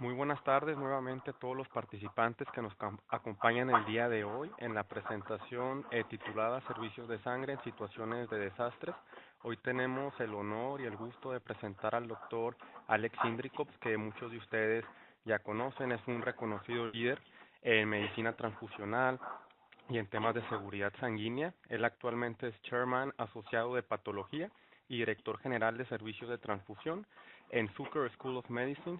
Muy buenas tardes nuevamente a todos los participantes que nos acompañan el día de hoy en la presentación titulada Servicios de Sangre en Situaciones de Desastres. Hoy tenemos el honor y el gusto de presentar al doctor Alex Indrikops, que muchos de ustedes ya conocen. Es un reconocido líder en medicina transfusional y en temas de seguridad sanguínea. Él actualmente es Chairman asociado de patología y director general de servicios de transfusión en Zucker School of Medicine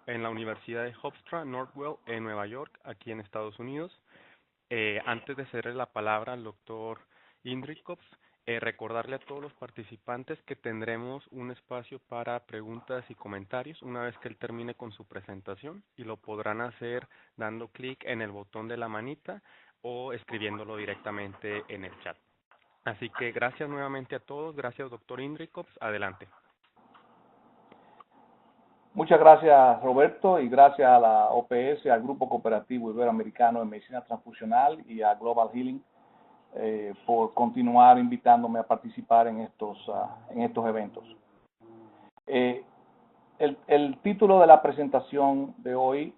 en la Universidad de Hofstra Northwell en Nueva York, aquí en Estados Unidos. Antes de cederle la palabra al doctor Indrikops, recordarle a todos los participantes que tendremos un espacio para preguntas y comentarios una vez que él termine con su presentación, y lo podrán hacer dando clic en el botón de la manita o escribiéndolo directamente en el chat. Así que gracias nuevamente a todos. Gracias, doctor Indrikops. Adelante. Muchas gracias, Roberto, y gracias a la OPS, al Grupo Cooperativo Iberoamericano de Medicina Transfusional y a Global Healing por continuar invitándome a participar en estos eventos. El título de la presentación de hoy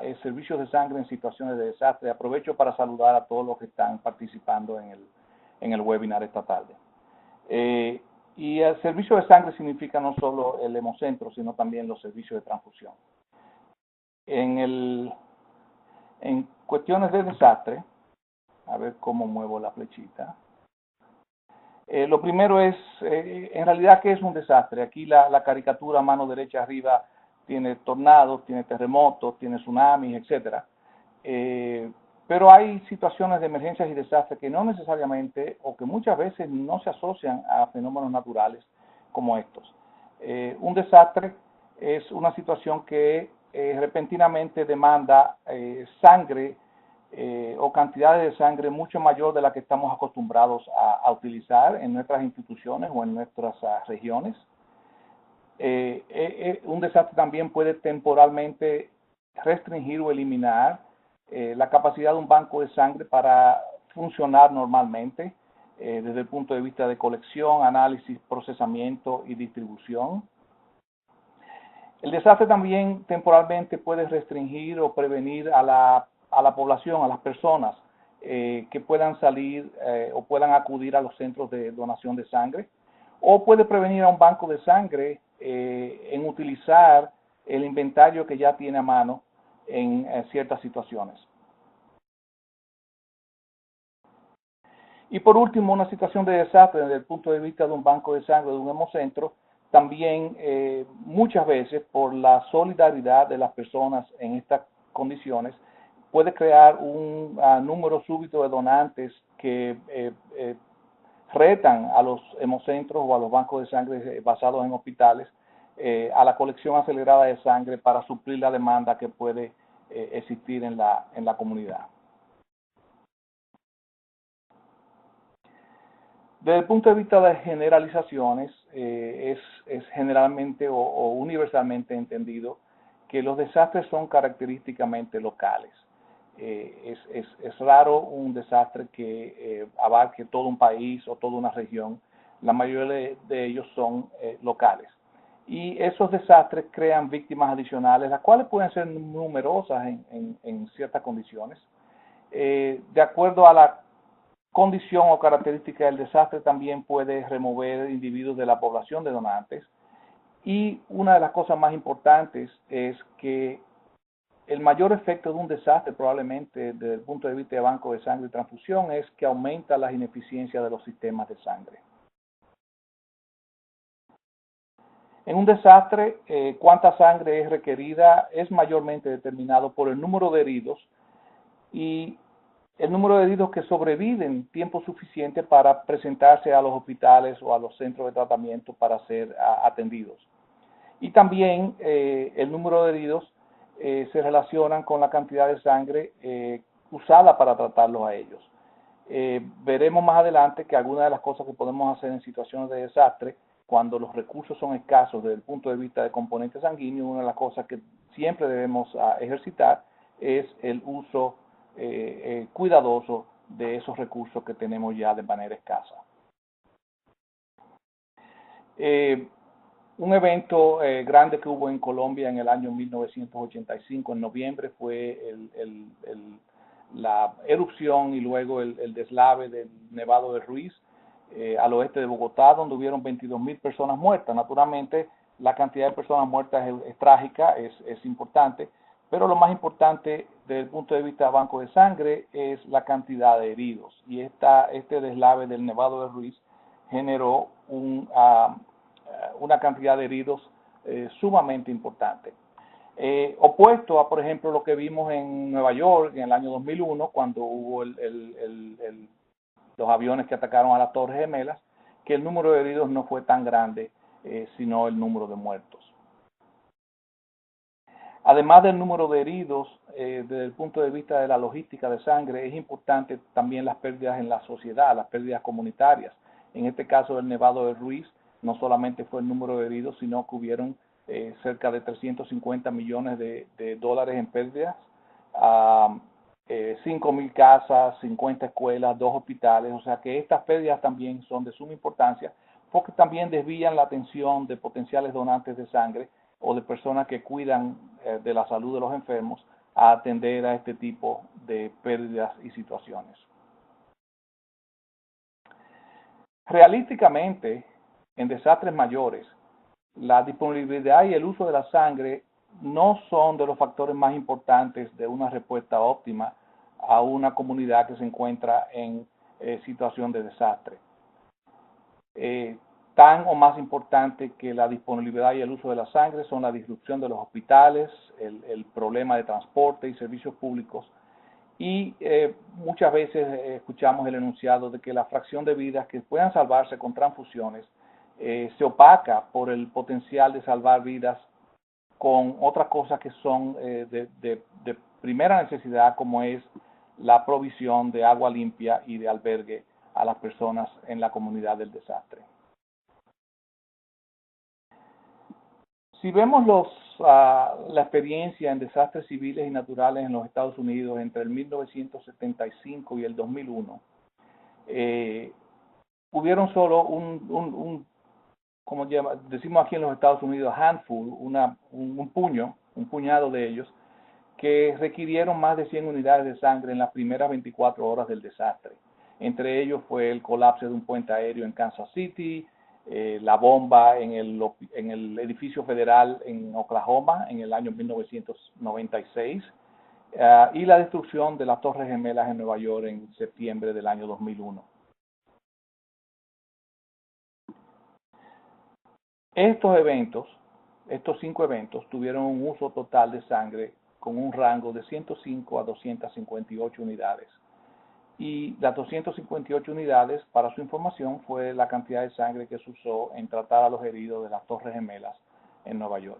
es Servicios de Sangre en Situaciones de Desastre. Aprovecho para saludar a todos los que están participando en el webinar esta tarde. Y el servicio de sangre significa no solo el hemocentro, sino también los servicios de transfusión. En cuestiones de desastre, a ver cómo muevo la flechita. Lo primero es, en realidad, ¿qué es un desastre? Aquí la caricatura a mano derecha arriba tiene tornados, tiene terremotos, tiene tsunamis, etc. Pero hay situaciones de emergencias y desastres que no necesariamente, o que muchas veces no se asocian a fenómenos naturales como estos. Un desastre es una situación que repentinamente demanda sangre o cantidades de sangre mucho mayor de la que estamos acostumbrados a utilizar en nuestras instituciones o en nuestras regiones. Un desastre también puede temporalmente restringir o eliminar la capacidad de un banco de sangre para funcionar normalmente desde el punto de vista de colección, análisis, procesamiento y distribución. El desastre también temporalmente puede restringir o prevenir a la población, a las personas que puedan salir o puedan acudir a los centros de donación de sangre, o puede prevenir a un banco de sangre en utilizar el inventario que ya tiene a mano en ciertas situaciones. Y por último, una situación de desastre desde el punto de vista de un banco de sangre, de un hemocentro, también muchas veces por la solidaridad de las personas en estas condiciones, puede crear un número súbito de donantes que retan a los hemocentros o a los bancos de sangre basados en hospitales a la colección acelerada de sangre para suplir la demanda que puede existir en la comunidad. Desde el punto de vista de generalizaciones, es generalmente o universalmente entendido que los desastres son característicamente locales. Es raro un desastre que abarque todo un país o toda una región. La mayoría de ellos son locales. Y esos desastres crean víctimas adicionales, las cuales pueden ser numerosas en ciertas condiciones. De acuerdo a la condición o característica del desastre, también puede remover individuos de la población de donantes. Y una de las cosas más importantes es que el mayor efecto de un desastre, probablemente desde el punto de vista de banco de sangre y transfusión, es que aumenta las ineficiencias de los sistemas de sangre. En un desastre, cuánta sangre es requerida es mayormente determinado por el número de heridos y el número de heridos que sobreviven tiempo suficiente para presentarse a los hospitales o a los centros de tratamiento para ser atendidos. Y también el número de heridos se relacionan con la cantidad de sangre usada para tratarlos a ellos. Veremos más adelante que algunas de las cosas que podemos hacer en situaciones de desastre, cuando los recursos son escasos desde el punto de vista de componentes sanguíneos, una de las cosas que siempre debemos ejercitar es el uso cuidadoso de esos recursos que tenemos ya de manera escasa. Un evento grande que hubo en Colombia en el año 1985, en noviembre, fue la erupción y luego el deslave del Nevado de Ruiz al oeste de Bogotá, donde hubieron 22.000 personas muertas. Naturalmente, la cantidad de personas muertas es trágica, es importante, pero lo más importante desde el punto de vista del banco de sangre es la cantidad de heridos. Y este deslave del Nevado de Ruiz generó una cantidad de heridos sumamente importante. Opuesto a, por ejemplo, lo que vimos en Nueva York en el año 2001, cuando hubo los aviones que atacaron a las Torres Gemelas, que el número de heridos no fue tan grande, sino el número de muertos. Además del número de heridos, desde el punto de vista de la logística de sangre, es importante también las pérdidas en la sociedad, las pérdidas comunitarias. En este caso del Nevado de Ruiz, no solamente fue el número de heridos, sino que hubieron cerca de 350 millones de dólares en pérdidas, 5.000 casas, 50 escuelas, 2 hospitales. O sea que estas pérdidas también son de suma importancia, porque también desvían la atención de potenciales donantes de sangre o de personas que cuidan de la salud de los enfermos a atender a este tipo de pérdidas y situaciones. Realísticamente, en desastres mayores, la disponibilidad y el uso de la sangre no son de los factores más importantes de una respuesta óptima a una comunidad que se encuentra en situación de desastre. Tan o más importante que la disponibilidad y el uso de la sangre son la disrupción de los hospitales, el problema de transporte y servicios públicos, y muchas veces escuchamos el enunciado de que la fracción de vidas que puedan salvarse con transfusiones se opaca por el potencial de salvar vidas con otras cosas que son de primera necesidad, como es la provisión de agua limpia y de albergue a las personas en la comunidad del desastre. Si vemos la experiencia en desastres civiles y naturales en los Estados Unidos entre el 1975 y el 2001, hubieron solo como decimos aquí en los Estados Unidos, handful, un puñado de ellos, que requirieron más de 100 unidades de sangre en las primeras 24 horas del desastre. Entre ellos fue el colapso de un puente aéreo en Kansas City, la bomba en el edificio federal en Oklahoma en el año 1996 y la destrucción de las Torres Gemelas en Nueva York en septiembre del año 2001. Estos 5 eventos tuvieron un uso total de sangre con un rango de 105 a 258 unidades. Y las 258 unidades, para su información, fue la cantidad de sangre que se usó en tratar a los heridos de las Torres Gemelas en Nueva York.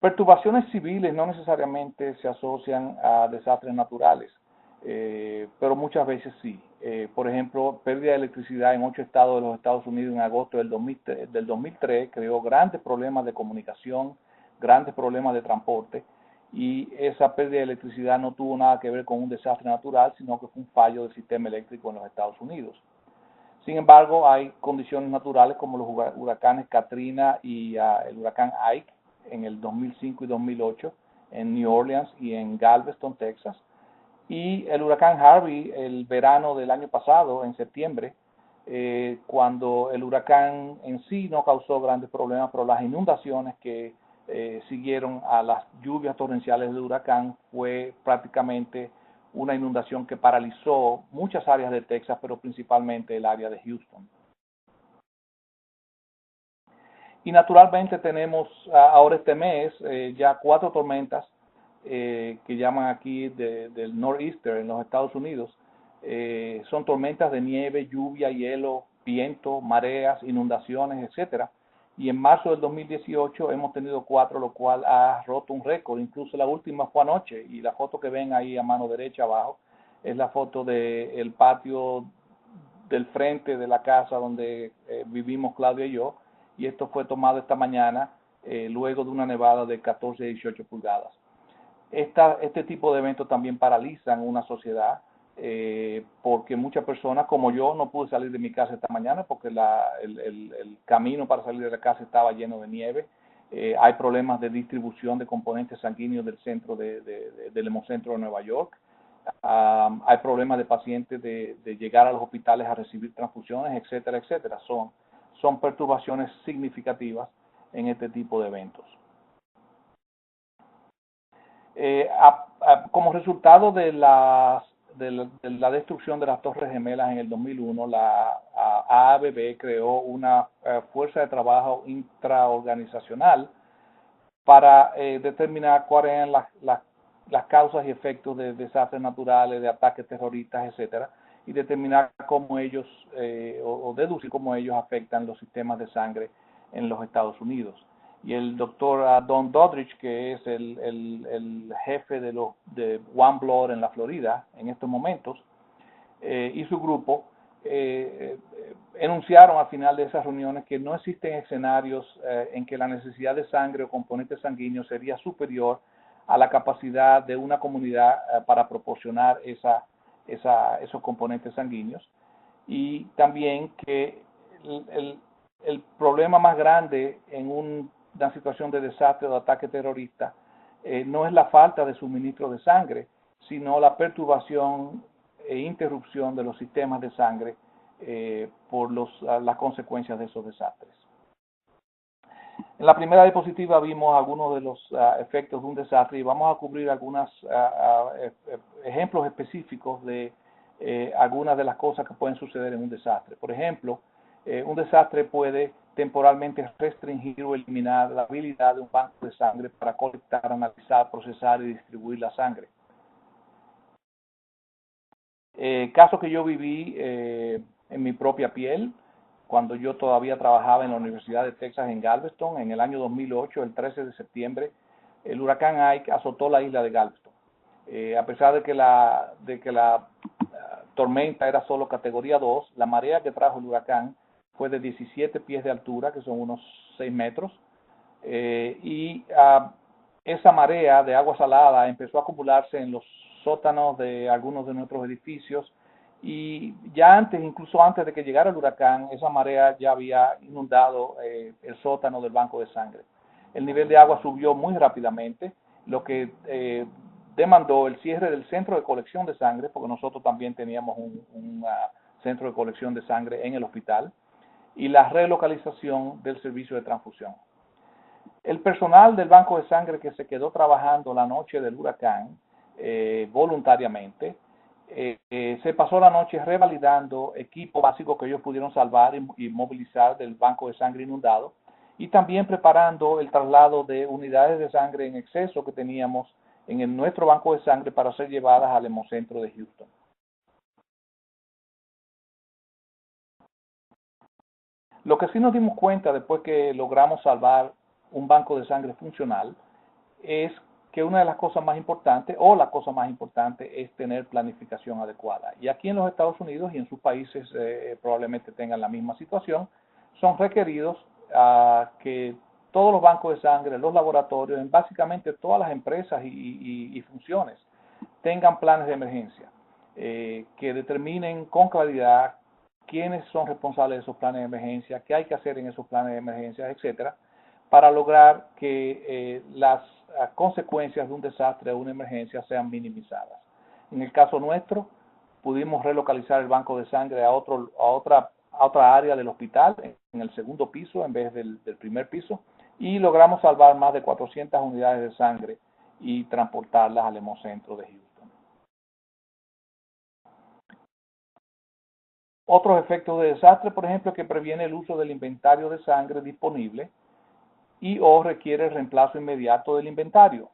Perturbaciones civiles no necesariamente se asocian a desastres naturales, pero muchas veces sí. Por ejemplo, pérdida de electricidad en 8 estados de los Estados Unidos en agosto del 2003 creó grandes problemas de comunicación, grandes problemas de transporte, y esa pérdida de electricidad no tuvo nada que ver con un desastre natural, sino que fue un fallo del sistema eléctrico en los Estados Unidos. Sin embargo, hay condiciones naturales como los huracanes Katrina y el huracán Ike en el 2005 y 2008 en New Orleans y en Galveston, Texas, y el huracán Harvey el verano del año pasado, en septiembre, cuando el huracán en sí no causó grandes problemas, pero las inundaciones que siguieron a las lluvias torrenciales del huracán fue prácticamente una inundación que paralizó muchas áreas de Texas, pero principalmente el área de Houston. Y naturalmente tenemos ahora este mes ya 4 tormentas que llaman aquí del Northeaster en los Estados Unidos. Son tormentas de nieve, lluvia, hielo, viento, mareas, inundaciones, etcétera. Y en marzo del 2018 hemos tenido 4, lo cual ha roto un récord. Incluso la última fue anoche, y la foto que ven ahí a mano derecha abajo es la foto del patio del frente de la casa donde vivimos Claudia y yo, y esto fue tomado esta mañana luego de una nevada de 14 a 18 pulgadas. Este tipo de eventos también paralizan una sociedad porque muchas personas, como yo, no pude salir de mi casa esta mañana porque el camino para salir de la casa estaba lleno de nieve. Hay problemas de distribución de componentes sanguíneos del centro del hemocentro de Nueva York. Hay problemas de pacientes de llegar a los hospitales a recibir transfusiones, etcétera, etcétera. Son perturbaciones significativas en este tipo de eventos. Como resultado de la destrucción de las Torres Gemelas en el 2001, la AABB creó una fuerza de trabajo intraorganizacional para determinar cuáles eran las causas y efectos de desastres naturales, de ataques terroristas, etcétera, y determinar cómo ellos, o deducir cómo ellos afectan los sistemas de sangre en los Estados Unidos. Y el doctor Don Doddridge, que es el jefe de One Blood en la Florida en estos momentos, y su grupo enunciaron al final de esas reuniones que no existen escenarios en que la necesidad de sangre o componentes sanguíneos sería superior a la capacidad de una comunidad para proporcionar esos componentes sanguíneos, y también que el problema más grande en una situación de desastre o de ataque terrorista no es la falta de suministro de sangre, sino la perturbación e interrupción de los sistemas de sangre por las consecuencias de esos desastres. En la primera diapositiva vimos algunos de los efectos de un desastre y vamos a cubrir algunos ejemplos específicos de algunas de las cosas que pueden suceder en un desastre. Por ejemplo, un desastre puede temporalmente restringir o eliminar la habilidad de un banco de sangre para colectar, analizar, procesar y distribuir la sangre. Caso que yo viví en mi propia piel, cuando yo todavía trabajaba en la Universidad de Texas en Galveston, en el año 2008, el 13 de septiembre, el huracán Ike azotó la isla de Galveston. A pesar de que la tormenta era solo categoría 2, la marea que trajo el huracán fue de 17 pies de altura, que son unos 6 metros, y esa marea de agua salada empezó a acumularse en los sótanos de algunos de nuestros edificios, y ya incluso antes de que llegara el huracán, esa marea ya había inundado el sótano del banco de sangre. El nivel de agua subió muy rápidamente, lo que demandó el cierre del centro de colección de sangre, porque nosotros también teníamos un centro de colección de sangre en el hospital, y la relocalización del servicio de transfusión. El personal del banco de sangre que se quedó trabajando la noche del huracán voluntariamente, se pasó la noche revalidando equipo básico que ellos pudieron salvar y movilizar del banco de sangre inundado, y también preparando el traslado de unidades de sangre en exceso que teníamos en nuestro banco de sangre para ser llevadas al hemocentro de Houston. Lo que sí nos dimos cuenta después que logramos salvar un banco de sangre funcional es que una de las cosas más importantes, o la cosa más importante, es tener planificación adecuada. Y aquí en los Estados Unidos y en sus países probablemente tengan la misma situación, son requeridos que todos los bancos de sangre, los laboratorios, en básicamente todas las empresas y funciones, tengan planes de emergencia, que determinen con claridad quiénes son responsables de esos planes de emergencia, qué hay que hacer en esos planes de emergencia, etcétera, para lograr que las consecuencias de un desastre o una emergencia sean minimizadas. En el caso nuestro, pudimos relocalizar el banco de sangre a otra área del hospital, en el segundo piso en vez del primer piso, y logramos salvar más de 400 unidades de sangre y transportarlas al hemocentro de Houston. Otros efectos de desastre, por ejemplo, que previene el uso del inventario de sangre disponible y o requiere el reemplazo inmediato del inventario.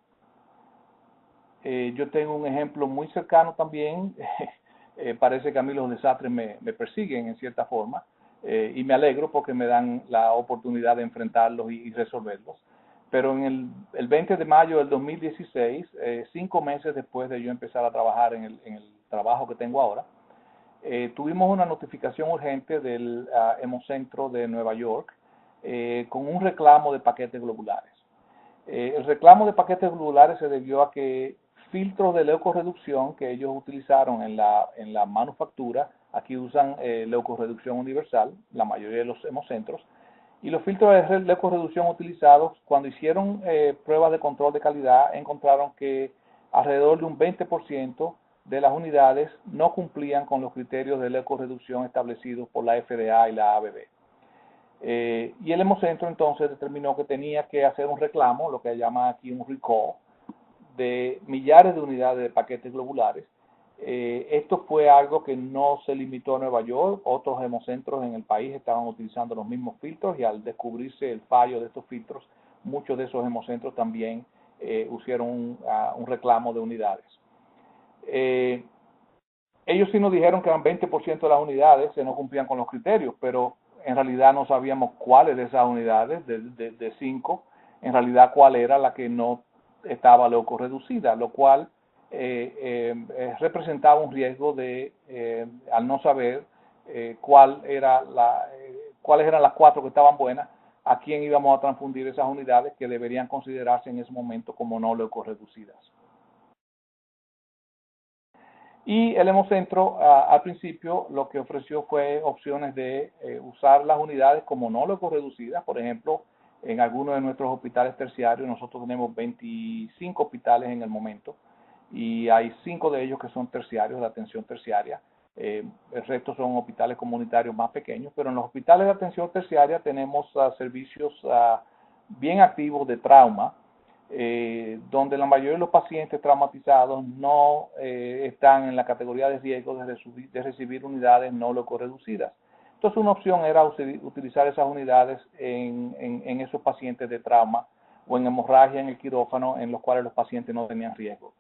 Yo tengo un ejemplo muy cercano también. Parece que a mí los desastres me persiguen en cierta forma, y me alegro porque me dan la oportunidad de enfrentarlos y resolverlos. Pero en el 20 de mayo del 2016, 5 meses después de yo empezar a trabajar en el trabajo que tengo ahora, tuvimos una notificación urgente del hemocentro de Nueva York con un reclamo de paquetes globulares. El reclamo de paquetes globulares se debió a que filtros de leucorreducción que ellos utilizaron en la manufactura. Aquí usan leucorreducción universal, la mayoría de los hemocentros. Y los filtros de leucorreducción utilizados, cuando hicieron pruebas de control de calidad, encontraron que alrededor de un 20% de las unidades no cumplían con los criterios de leucorreducción establecidos por la FDA y la ABB. Y el hemocentro entonces determinó que tenía que hacer un reclamo, lo que llama aquí un recall, de millares de unidades de paquetes globulares. Esto fue algo que no se limitó a Nueva York, otros hemocentros en el país estaban utilizando los mismos filtros y al descubrirse el fallo de estos filtros, muchos de esos hemocentros también hicieron un reclamo de unidades. Ellos sí nos dijeron que eran 20% de las unidades que no cumplían con los criterios, pero en realidad no sabíamos cuáles de esas unidades, de 5, en realidad cuál era la que no estaba leucorreducida, lo cual representaba un riesgo de, al no saber cuáles eran las 4 que estaban buenas, a quién íbamos a transfundir esas unidades que deberían considerarse en ese momento como no leucorreducidas. Y el hemocentro al principio lo que ofreció fue opciones de usar las unidades como no leucorreducidas. Por ejemplo, en algunos de nuestros hospitales terciarios, nosotros tenemos 25 hospitales en el momento y hay 5 de ellos que son terciarios, de atención terciaria. El resto son hospitales comunitarios más pequeños, pero en los hospitales de atención terciaria tenemos servicios bien activos de trauma, donde la mayoría de los pacientes traumatizados no están en la categoría de riesgo de recibir unidades no leucorreducidas. Entonces una opción era utilizar esas unidades en esos pacientes de trauma o en hemorragia en el quirófano en los cuales los pacientes no tenían riesgo.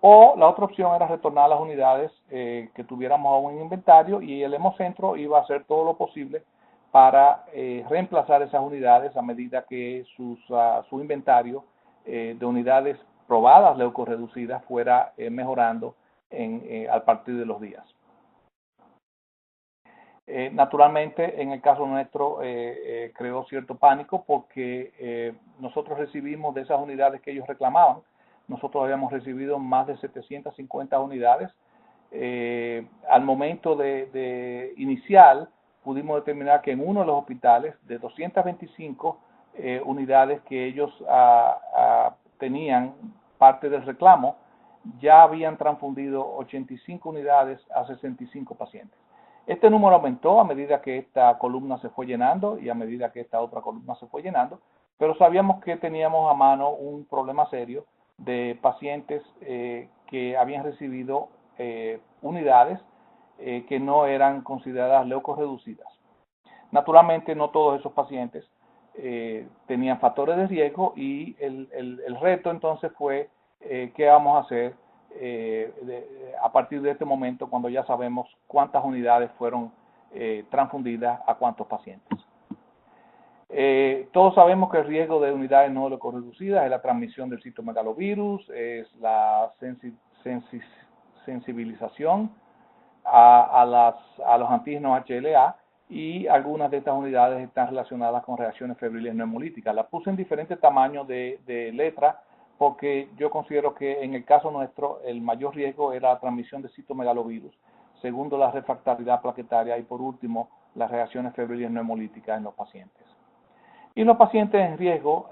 O la otra opción era retornar las unidades que tuviéramos aún en inventario y el hemocentro iba a hacer todo lo posible para reemplazar esas unidades a medida que su inventario de unidades probadas leucorreducidas fuera mejorando al partir de los días. Naturalmente, en el caso nuestro, creó cierto pánico porque nosotros recibimos de esas unidades que ellos reclamaban, nosotros habíamos recibido más de 750 unidades. Al momento de inicial, pudimos determinar que en uno de los hospitales, de 225 unidades que ellos tenían parte del reclamo, ya habían transfundido 85 unidades a 65 pacientes. Este número aumentó a medida que esta columna se fue llenando y a medida que esta otra columna se fue llenando, pero sabíamos que teníamos a mano un problema serio de pacientes que habían recibido unidades que no eran consideradas leucorreducidas. Naturalmente, no todos esos pacientes tenían factores de riesgo y el reto entonces fue qué vamos a hacer a partir de este momento cuando ya sabemos cuántas unidades fueron transfundidas a cuántos pacientes. Todos sabemos que el riesgo de unidades no leucorreducidas es la transmisión del citomegalovirus, es la sensibilización a los antígenos HLA y algunas de estas unidades están relacionadas con reacciones febriles no hemolíticas. Las puse en diferentes tamaños de letra porque yo considero que en el caso nuestro el mayor riesgo era la transmisión de citomegalovirus, segundo la refractariedad plaquetaria y por último las reacciones febriles no hemolíticas en los pacientes. Y los pacientes en riesgo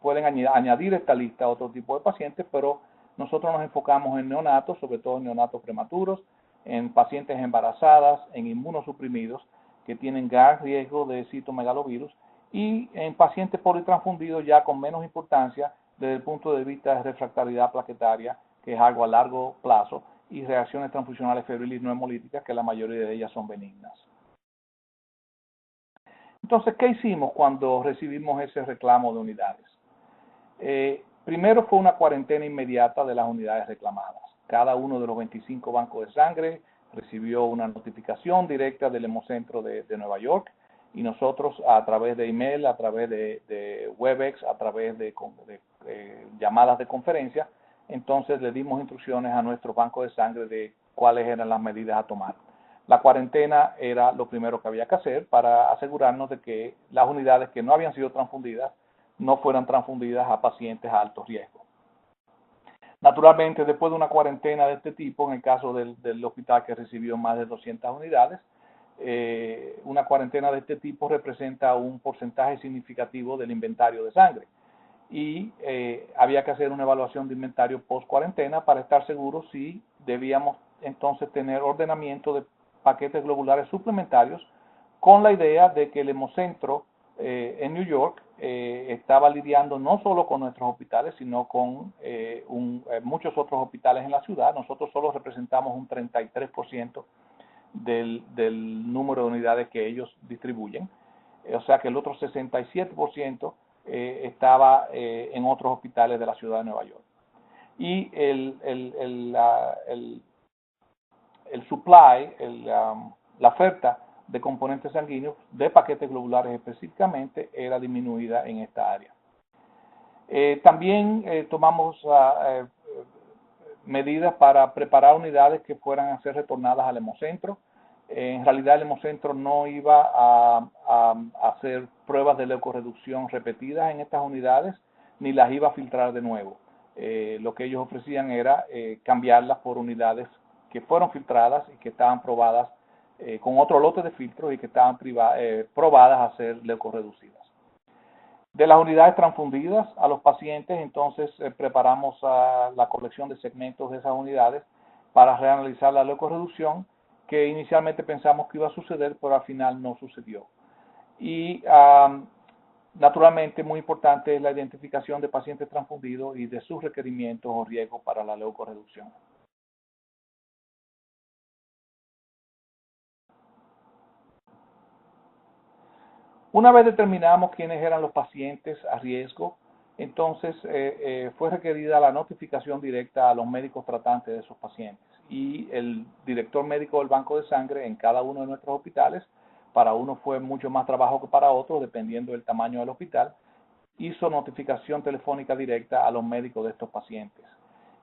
pueden añadir esta lista a otro tipo de pacientes, pero nosotros nos enfocamos en neonatos, sobre todo en neonatos prematuros, en pacientes embarazadas, en inmunosuprimidos que tienen gran riesgo de citomegalovirus y en pacientes politransfundidos ya con menos importancia desde el punto de vista de refractariedad plaquetaria, que es algo a largo plazo, y reacciones transfusionales febriles no hemolíticas, que la mayoría de ellas son benignas. Entonces, ¿qué hicimos cuando recibimos ese reclamo de unidades? Primero fue una cuarentena inmediata de las unidades reclamadas. Cada uno de los 25 bancos de sangre recibió una notificación directa del hemocentro de Nueva York y nosotros a través de email, a través de Webex, a través de llamadas de conferencia, entonces le dimos instrucciones a nuestros bancos de sangre de cuáles eran las medidas a tomar. La cuarentena era lo primero que había que hacer para asegurarnos de que las unidades que no habían sido transfundidas no fueran transfundidas a pacientes a alto riesgo. Naturalmente, después de una cuarentena de este tipo, en el caso del hospital que recibió más de 200 unidades, una cuarentena de este tipo representa un porcentaje significativo del inventario de sangre. Y había que hacer una evaluación de inventario post cuarentena para estar seguros si debíamos entonces tener ordenamiento de paquetes globulares suplementarios, con la idea de que el Hemocentro en New York estaba lidiando no solo con nuestros hospitales, sino con muchos otros hospitales en la ciudad. Nosotros solo representamos un 33% del número de unidades que ellos distribuyen, o sea que el otro 67% estaba en otros hospitales de la ciudad de Nueva York. Y el supply, la oferta de componentes sanguíneos, de paquetes globulares específicamente, era disminuida en esta área. También tomamos medidas para preparar unidades que fueran a ser retornadas al Hemocentro. En realidad el Hemocentro no iba a hacer pruebas de leucorreducción repetidas en estas unidades, ni las iba a filtrar de nuevo. Lo que ellos ofrecían era cambiarlas por unidades que fueron filtradas y que estaban probadas con otro lote de filtros y que estaban probadas a ser leucorreducidas. De las unidades transfundidas a los pacientes, entonces preparamos la colección de segmentos de esas unidades para reanalizar la leucorreducción, que inicialmente pensamos que iba a suceder, pero al final no sucedió. Y naturalmente, muy importante es la identificación de pacientes transfundidos y de sus requerimientos o riesgos para la leucorreducción. Una vez determinamos quiénes eran los pacientes a riesgo, entonces fue requerida la notificación directa a los médicos tratantes de esos pacientes, y el director médico del banco de sangre en cada uno de nuestros hospitales, para uno fue mucho más trabajo que para otros, dependiendo del tamaño del hospital, hizo notificación telefónica directa a los médicos de estos pacientes.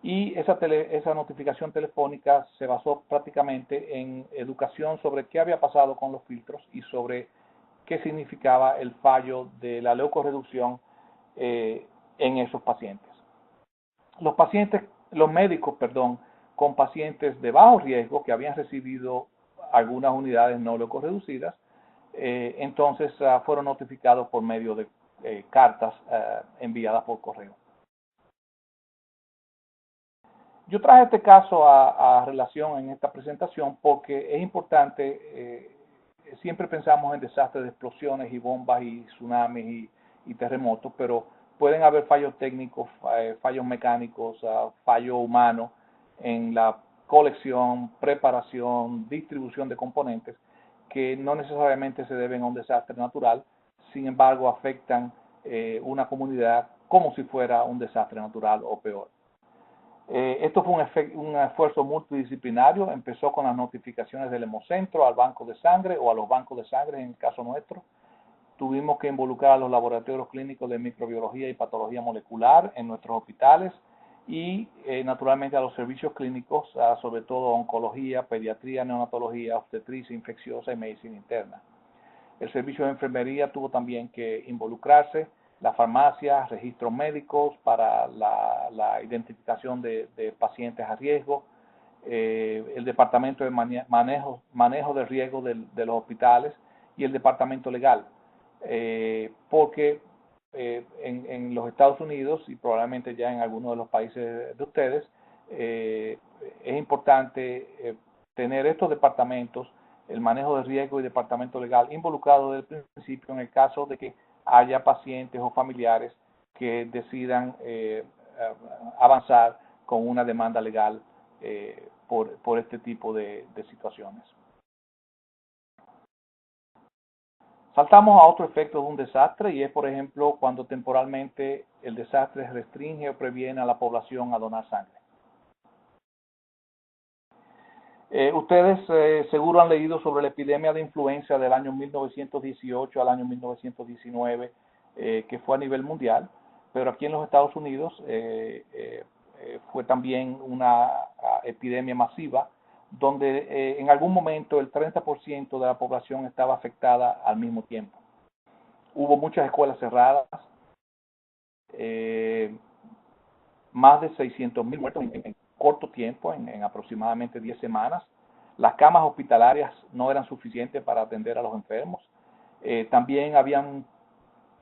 Y esa notificación telefónica se basó prácticamente en educación sobre qué había pasado con los filtros y sobre qué significaba el fallo de la leucorreducción en esos pacientes. Los médicos, con pacientes de bajo riesgo que habían recibido algunas unidades no leucorreducidas, entonces fueron notificados por medio de cartas enviadas por correo. Yo traje este caso a relación en esta presentación porque es importante. Siempre pensamos en desastres de explosiones y bombas y tsunamis y terremotos, pero pueden haber fallos técnicos, fallos mecánicos, fallos humanos en la colección, preparación, distribución de componentes que no necesariamente se deben a un desastre natural, sin embargo afectan una comunidad como si fuera un desastre natural o peor. Esto fue un esfuerzo multidisciplinario. Empezó con las notificaciones del Hemocentro al banco de sangre o a los bancos de sangre en el caso nuestro. Tuvimos que involucrar a los laboratorios clínicos de microbiología y patología molecular en nuestros hospitales y naturalmente a los servicios clínicos, sobre todo oncología, pediatría, neonatología, obstetricia infecciosa y medicina interna. El servicio de enfermería tuvo también que involucrarse, la farmacia, registros médicos para la identificación de pacientes a riesgo, el departamento de manejo de riesgo de los hospitales y el departamento legal, porque en los Estados Unidos y probablemente ya en algunos de los países de ustedes, es importante tener estos departamentos, el manejo de riesgo y departamento legal involucrado desde el principio en el caso de que haya pacientes o familiares que decidan avanzar con una demanda legal por este tipo de situaciones. Saltamos a otro efecto de un desastre y es, por ejemplo, cuando temporalmente el desastre restringe o previene a la población a donar sangre. Ustedes seguro han leído sobre la epidemia de influenza del año 1918 al año 1919, que fue a nivel mundial, pero aquí en los Estados Unidos fue también una epidemia masiva, donde en algún momento el 30% de la población estaba afectada al mismo tiempo. Hubo muchas escuelas cerradas, más de 600.000 muertos en corto tiempo, en aproximadamente 10 semanas. Las camas hospitalarias no eran suficientes para atender a los enfermos. También habían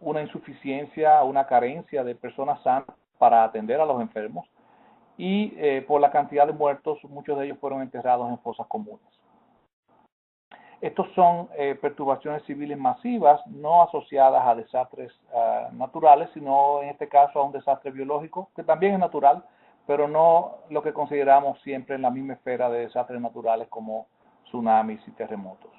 una insuficiencia, una carencia de personas sanas para atender a los enfermos. Y por la cantidad de muertos, muchos de ellos fueron enterrados en fosas comunes. Estos son perturbaciones civiles masivas, no asociadas a desastres naturales, sino en este caso a un desastre biológico, que también es natural, pero no lo que consideramos siempre en la misma esfera de desastres naturales como tsunamis y terremotos.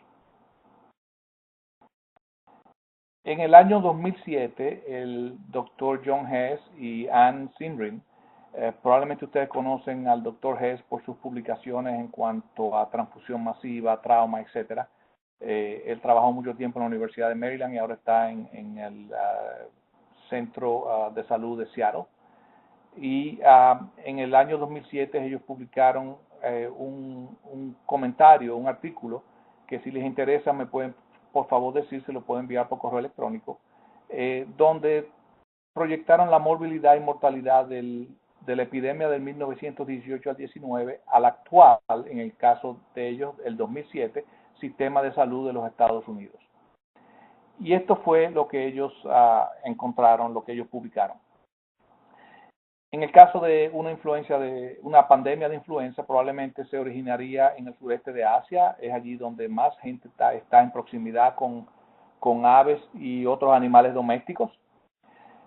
En el año 2007, el doctor John Hess y Anne Sinrin, probablemente ustedes conocen al doctor Hess por sus publicaciones en cuanto a transfusión masiva, trauma, etc. Él trabajó mucho tiempo en la Universidad de Maryland y ahora está en el Centro de Salud de Seattle. Y en el año 2007 ellos publicaron un comentario, un artículo, que si les interesa me pueden, por favor, decir, se lo pueden enviar por correo electrónico, donde proyectaron la morbilidad y mortalidad de la epidemia del 1918 al 19 al actual, en el caso de ellos, el 2007, sistema de salud de los Estados Unidos. Y esto fue lo que ellos encontraron, lo que ellos publicaron. En el caso de una pandemia de influenza, probablemente se originaría en el sureste de Asia, es allí donde más gente está en proximidad con aves y otros animales domésticos.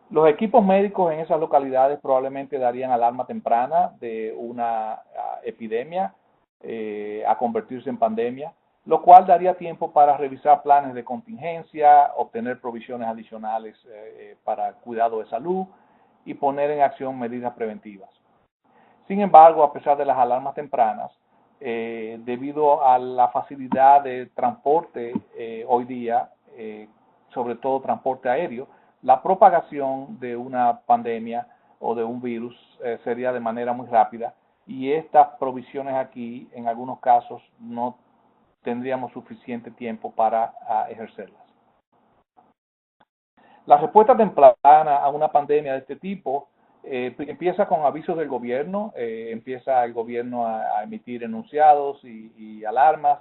Los equipos médicos en esas localidades probablemente darían alarma temprana de una epidemia a convertirse en pandemia, lo cual daría tiempo para revisar planes de contingencia, obtener provisiones adicionales para cuidado de salud y poner en acción medidas preventivas. Sin embargo, a pesar de las alarmas tempranas, debido a la facilidad de transporte hoy día, sobre todo transporte aéreo, la propagación de una pandemia o de un virus sería de manera muy rápida y estas provisiones aquí, en algunos casos, no tendríamos suficiente tiempo para ejercerlas. La respuesta temprana a una pandemia de este tipo empieza con avisos del gobierno, empieza el gobierno a emitir enunciados y alarmas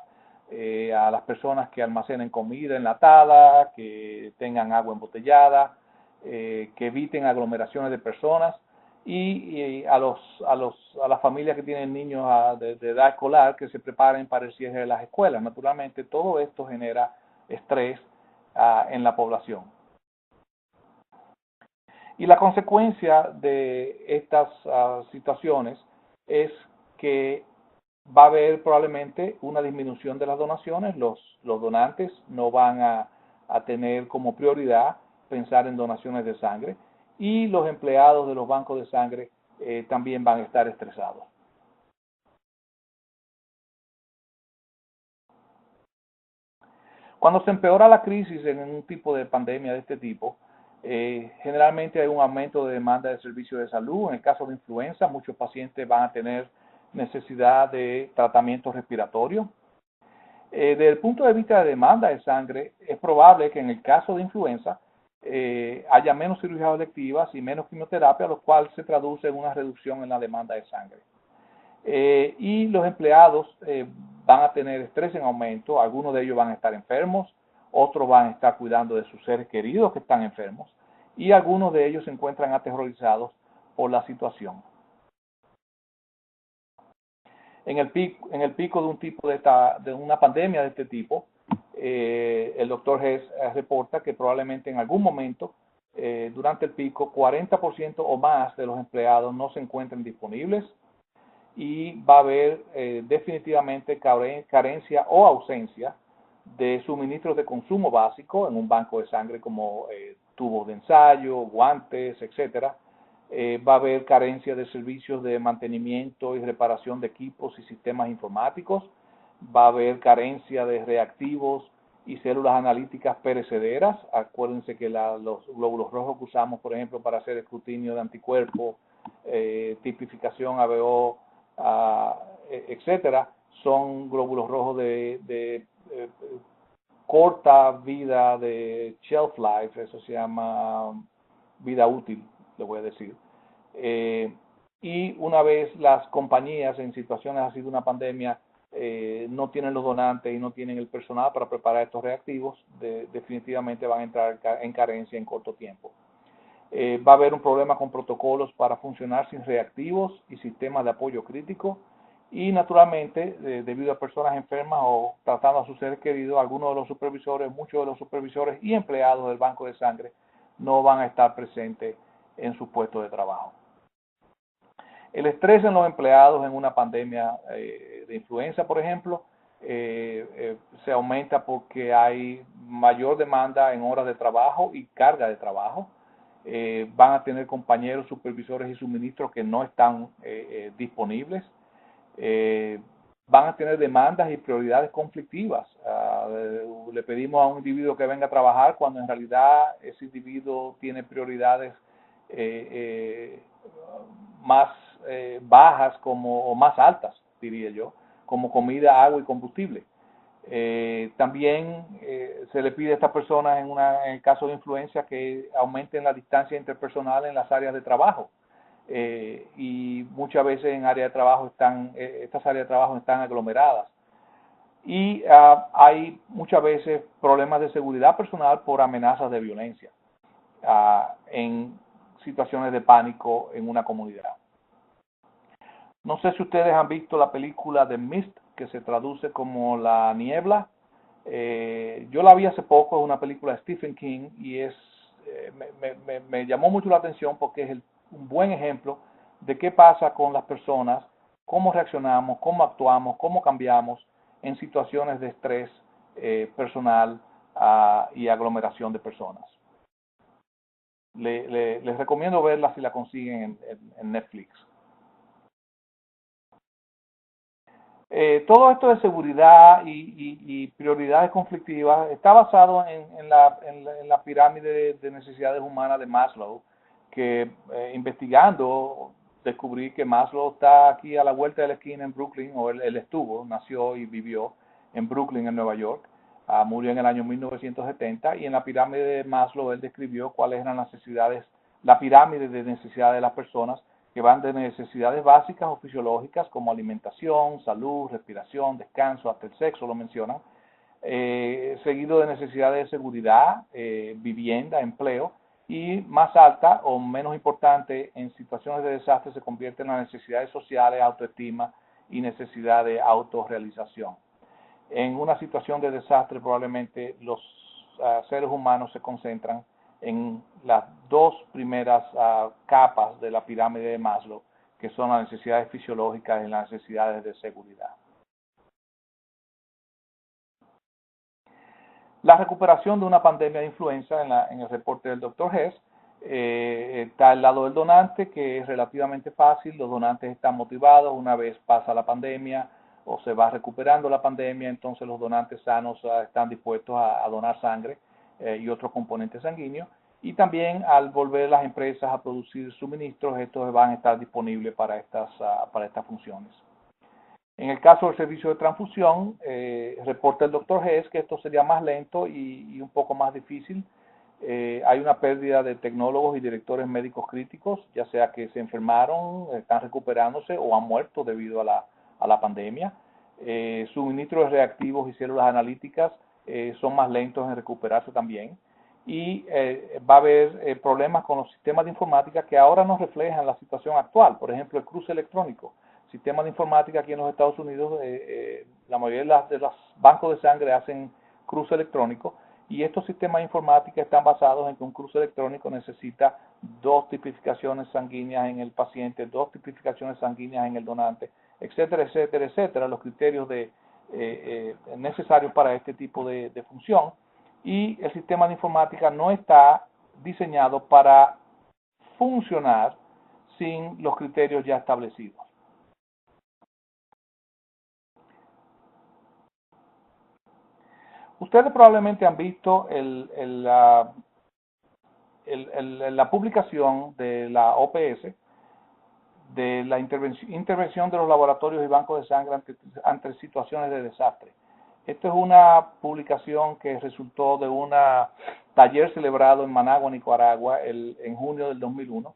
a las personas que almacenen comida enlatada, que tengan agua embotellada, que eviten aglomeraciones de personas y a las familias que tienen niños de edad escolar que se preparen para el cierre de las escuelas. Naturalmente, todo esto genera estrés en la población. Y la consecuencia de estas situaciones es que va a haber probablemente una disminución de las donaciones. Los donantes no van a tener como prioridad pensar en donaciones de sangre y los empleados de los bancos de sangre también van a estar estresados. Cuando se empeora la crisis en un tipo de pandemia de este tipo, generalmente hay un aumento de demanda de servicios de salud. En el caso de influenza, muchos pacientes van a tener necesidad de tratamiento respiratorio. Desde el punto de vista de demanda de sangre, es probable que en el caso de influenza haya menos cirugías electivas y menos quimioterapia, lo cual se traduce en una reducción en la demanda de sangre. Y los empleados van a tener estrés en aumento, algunos de ellos van a estar enfermos, otros van a estar cuidando de sus seres queridos que están enfermos y algunos de ellos se encuentran aterrorizados por la situación. En el pico de un tipo de una pandemia de este tipo, el doctor Hess reporta que probablemente en algún momento durante el pico 40% o más de los empleados no se encuentren disponibles y va a haber definitivamente carencia o ausencia de suministros de consumo básico en un banco de sangre como tubos de ensayo, guantes, etcétera. Va a haber carencia de servicios de mantenimiento y reparación de equipos y sistemas informáticos. Va a haber carencia de reactivos y células analíticas perecederas. Acuérdense que los glóbulos rojos que usamos, por ejemplo, para hacer escrutinio de anticuerpos, tipificación ABO, etcétera, son glóbulos rojos de corta vida de shelf life, eso se llama vida útil, le voy a decir. y una vez las compañías en situaciones así de una pandemia no tienen los donantes y no tienen el personal para preparar estos reactivos, definitivamente van a entrar en carencia en corto tiempo. Va a haber un problema con protocolos para funcionar sin reactivos y sistemas de apoyo crítico, y naturalmente debido a personas enfermas o tratando a sus seres queridos, algunos de los supervisores, muchos de los supervisores y empleados del banco de sangre no van a estar presentes en su puesto de trabajo. El estrés en los empleados en una pandemia de influenza, por ejemplo, se aumenta porque hay mayor demanda en horas de trabajo y carga de trabajo. Van a tener compañeros, supervisores y suministros que no están disponibles. Van a tener demandas y prioridades conflictivas. Le pedimos a un individuo que venga a trabajar cuando en realidad ese individuo tiene prioridades más bajas o más altas, diría yo, como comida, agua y combustible. También se le pide a estas personas en el caso de influencia que aumenten la distancia interpersonal en las áreas de trabajo. Y muchas veces en áreas de trabajo estas áreas de trabajo están aglomeradas. Y hay muchas veces problemas de seguridad personal por amenazas de violencia en situaciones de pánico en una comunidad. No sé si ustedes han visto la película The Mist, que se traduce como La Niebla. Yo la vi hace poco, es una película de Stephen King y me llamó mucho la atención porque es un buen ejemplo de qué pasa con las personas, cómo reaccionamos, cómo actuamos, cómo cambiamos en situaciones de estrés personal y aglomeración de personas. Les recomiendo verla si la consiguen en Netflix. Todo esto de seguridad y prioridades conflictivas está basado en la pirámide de necesidades humanas de Maslow, que investigando descubrí que Maslow está aquí a la vuelta de la esquina en Brooklyn, o él nació y vivió en Brooklyn, en Nueva York, murió en el año 1970, y en la pirámide de Maslow él describió cuáles eran las necesidades, la pirámide de necesidades de las personas, que van de necesidades básicas o fisiológicas como alimentación, salud, respiración, descanso, hasta el sexo lo mencionan, seguido de necesidades de seguridad, vivienda, empleo, y más alta o menos importante en situaciones de desastre se convierte en las necesidades sociales, autoestima y necesidad de autorrealización. En una situación de desastre probablemente los seres humanos se concentran en las dos primeras capas de la pirámide de Maslow, que son las necesidades fisiológicas y las necesidades de seguridad. La recuperación de una pandemia de influenza en el reporte del Dr. Hess está al lado del donante, que es relativamente fácil. Los donantes están motivados una vez pasa la pandemia o se va recuperando la pandemia, entonces los donantes sanos están dispuestos a donar sangre y otros componentes sanguíneos. Y también al volver las empresas a producir suministros, estos van a estar disponibles para estas funciones. En el caso del servicio de transfusión, reporta el Dr. Hess que esto sería más lento y un poco más difícil. Hay una pérdida de tecnólogos y directores médicos críticos, ya sea que se enfermaron, están recuperándose o han muerto debido a la pandemia. Suministros reactivos y células analíticas son más lentos en recuperarse también. Y va a haber problemas con los sistemas de informática que ahora nos reflejan la situación actual. Por ejemplo, el cruce electrónico. Sistemas de informática aquí en los Estados Unidos, la mayoría de los bancos de sangre hacen cruce electrónico, y estos sistemas de informática están basados en que un cruce electrónico necesita 2 tipificaciones sanguíneas en el paciente, 2 tipificaciones sanguíneas en el donante, etcétera, etcétera, etcétera, los criterios necesarios para este tipo de función. Y el sistema de informática no está diseñado para funcionar sin los criterios ya establecidos. Ustedes probablemente han visto la publicación de la OPS de la intervención de los laboratorios y bancos de sangre ante situaciones de desastre. Esta es una publicación que resultó de un taller celebrado en Managua, Nicaragua, en junio del 2001.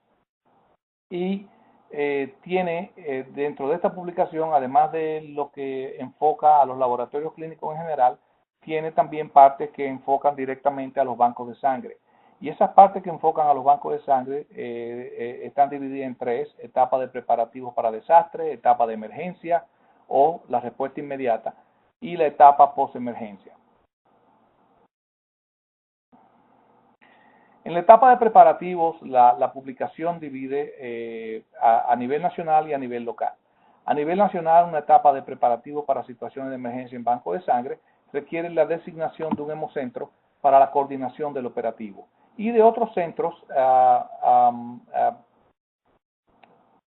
Y tiene dentro de esta publicación, además de lo que enfoca a los laboratorios clínicos en general, tiene también partes que enfocan directamente a los bancos de sangre. Y esas partes que enfocan a los bancos de sangre están divididas en tres: etapa de preparativos para desastre, etapa de emergencia o la respuesta inmediata, y la etapa post-emergencia. En la etapa de preparativos, la publicación divide a nivel nacional y a nivel local. A nivel nacional, una etapa de preparativos para situaciones de emergencia en banco de sangre requiere la designación de un hemocentro para la coordinación del operativo y de otros centros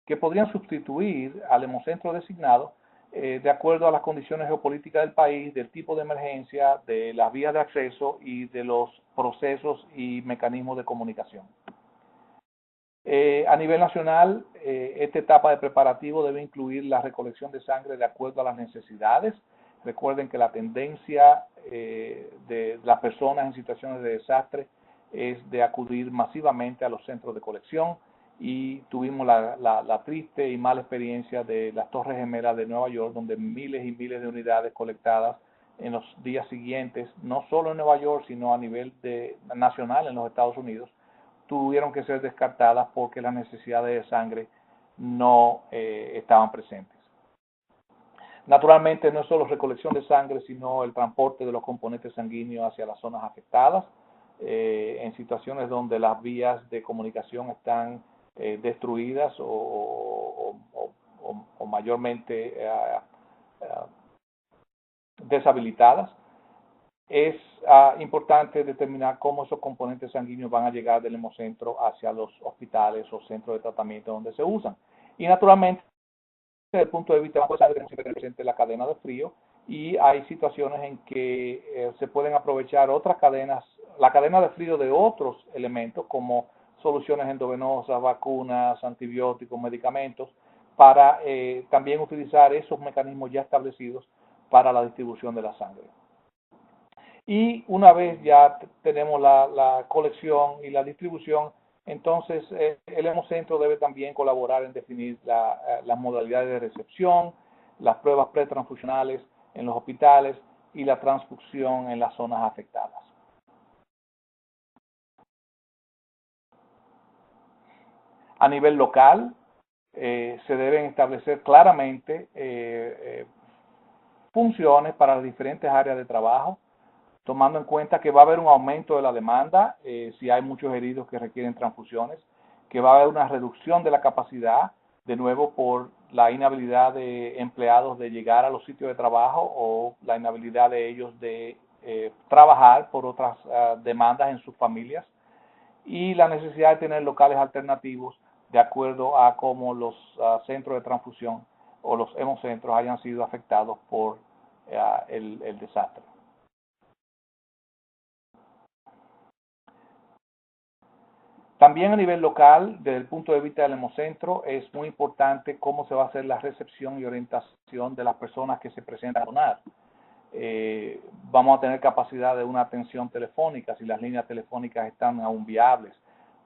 que podrían sustituir al hemocentro designado de acuerdo a las condiciones geopolíticas del país, del tipo de emergencia, de las vías de acceso y de los procesos y mecanismos de comunicación. A nivel nacional, esta etapa de preparativo debe incluir la recolección de sangre de acuerdo a las necesidades. Recuerden que la tendencia de las personas en situaciones de desastre es de acudir masivamente a los centros de colección, y tuvimos la triste y mala experiencia de las Torres Gemelas de Nueva York, donde miles y miles de unidades colectadas en los días siguientes, no solo en Nueva York, sino a nivel nacional en los Estados Unidos, tuvieron que ser descartadas porque las necesidades de sangre no estaban presentes. Naturalmente, no es solo recolección de sangre, sino el transporte de los componentes sanguíneos hacia las zonas afectadas, en situaciones donde las vías de comunicación están destruidas o mayormente deshabilitadas. Es importante determinar cómo esos componentes sanguíneos van a llegar del hemocentro hacia los hospitales o centros de tratamiento donde se usan. Y naturalmente, desde el punto de vista de presente la cadena de frío, y hay situaciones en que se pueden aprovechar otras cadenas, la cadena de frío de otros elementos como soluciones endovenosas, vacunas, antibióticos, medicamentos, para también utilizar esos mecanismos ya establecidos para la distribución de la sangre. Y una vez ya tenemos la colección y la distribución, entonces el hemocentro debe también colaborar en definir las modalidades de recepción, las pruebas pretransfusionales en los hospitales y la transfusión en las zonas afectadas. A nivel local, se deben establecer claramente funciones para las diferentes áreas de trabajo, tomando en cuenta que va a haber un aumento de la demanda si hay muchos heridos que requieren transfusiones, que va a haber una reducción de la capacidad, de nuevo por la inhabilidad de empleados de llegar a los sitios de trabajo o la inhabilidad de ellos de trabajar por otras demandas en sus familias, y la necesidad de tener locales alternativos de acuerdo a cómo los centros de transfusión o los hemocentros hayan sido afectados por el desastre. También a nivel local, desde el punto de vista del hemocentro, es muy importante cómo se va a hacer la recepción y orientación de las personas que se presentan a donar. Vamos a tener capacidad de una atención telefónica si las líneas telefónicas están aún viables.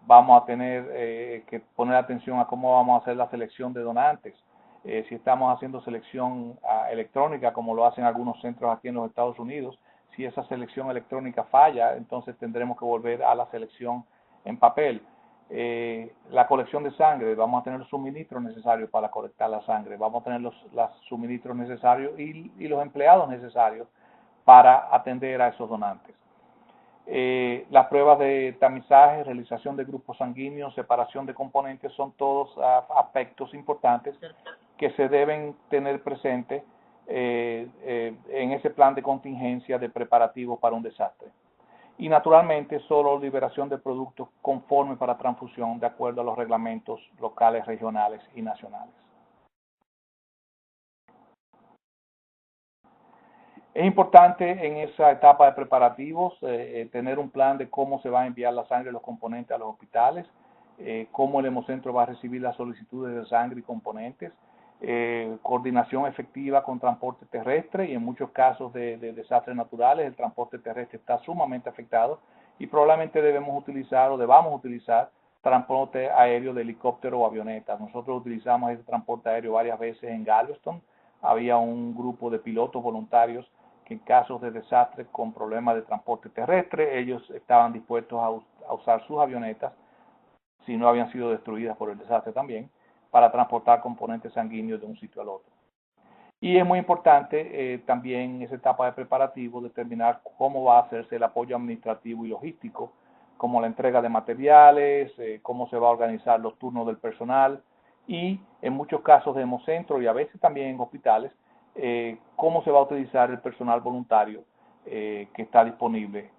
Vamos a tener que poner atención a cómo vamos a hacer la selección de donantes. Si estamos haciendo selección electrónica, como lo hacen algunos centros aquí en los Estados Unidos, si esa selección electrónica falla, entonces tendremos que volver a la selección en papel. La colección de sangre, vamos a tener los suministros necesarios para colectar la sangre, vamos a tener los suministros necesarios y los empleados necesarios para atender a esos donantes. Las pruebas de tamizaje, realización de grupos sanguíneos, separación de componentes, son todos aspectos importantes que se deben tener presente en ese plan de contingencia de preparativo para un desastre. Y naturalmente solo liberación de productos conformes para transfusión de acuerdo a los reglamentos locales, regionales y nacionales. Es importante en esa etapa de preparativos tener un plan de cómo se va a enviar la sangre y los componentes a los hospitales, cómo el hemocentro va a recibir las solicitudes de sangre y componentes, coordinación efectiva con transporte terrestre, y en muchos casos de desastres naturales el transporte terrestre está sumamente afectado y probablemente debemos utilizar o debamos utilizar transporte aéreo de helicóptero o avionetas. Nosotros utilizamos ese transporte aéreo varias veces en Galveston. Había un grupo de pilotos voluntarios que en casos de desastre con problemas de transporte terrestre, ellos estaban dispuestos a usar sus avionetas, si no habían sido destruidas por el desastre también, para transportar componentes sanguíneos de un sitio al otro. Y es muy importante también en esa etapa de preparativo determinar cómo va a hacerse el apoyo administrativo y logístico, como la entrega de materiales, cómo se va a organizar los turnos del personal y en muchos casos de hemocentro y a veces también en hospitales, cómo se va a utilizar el personal voluntario que está disponible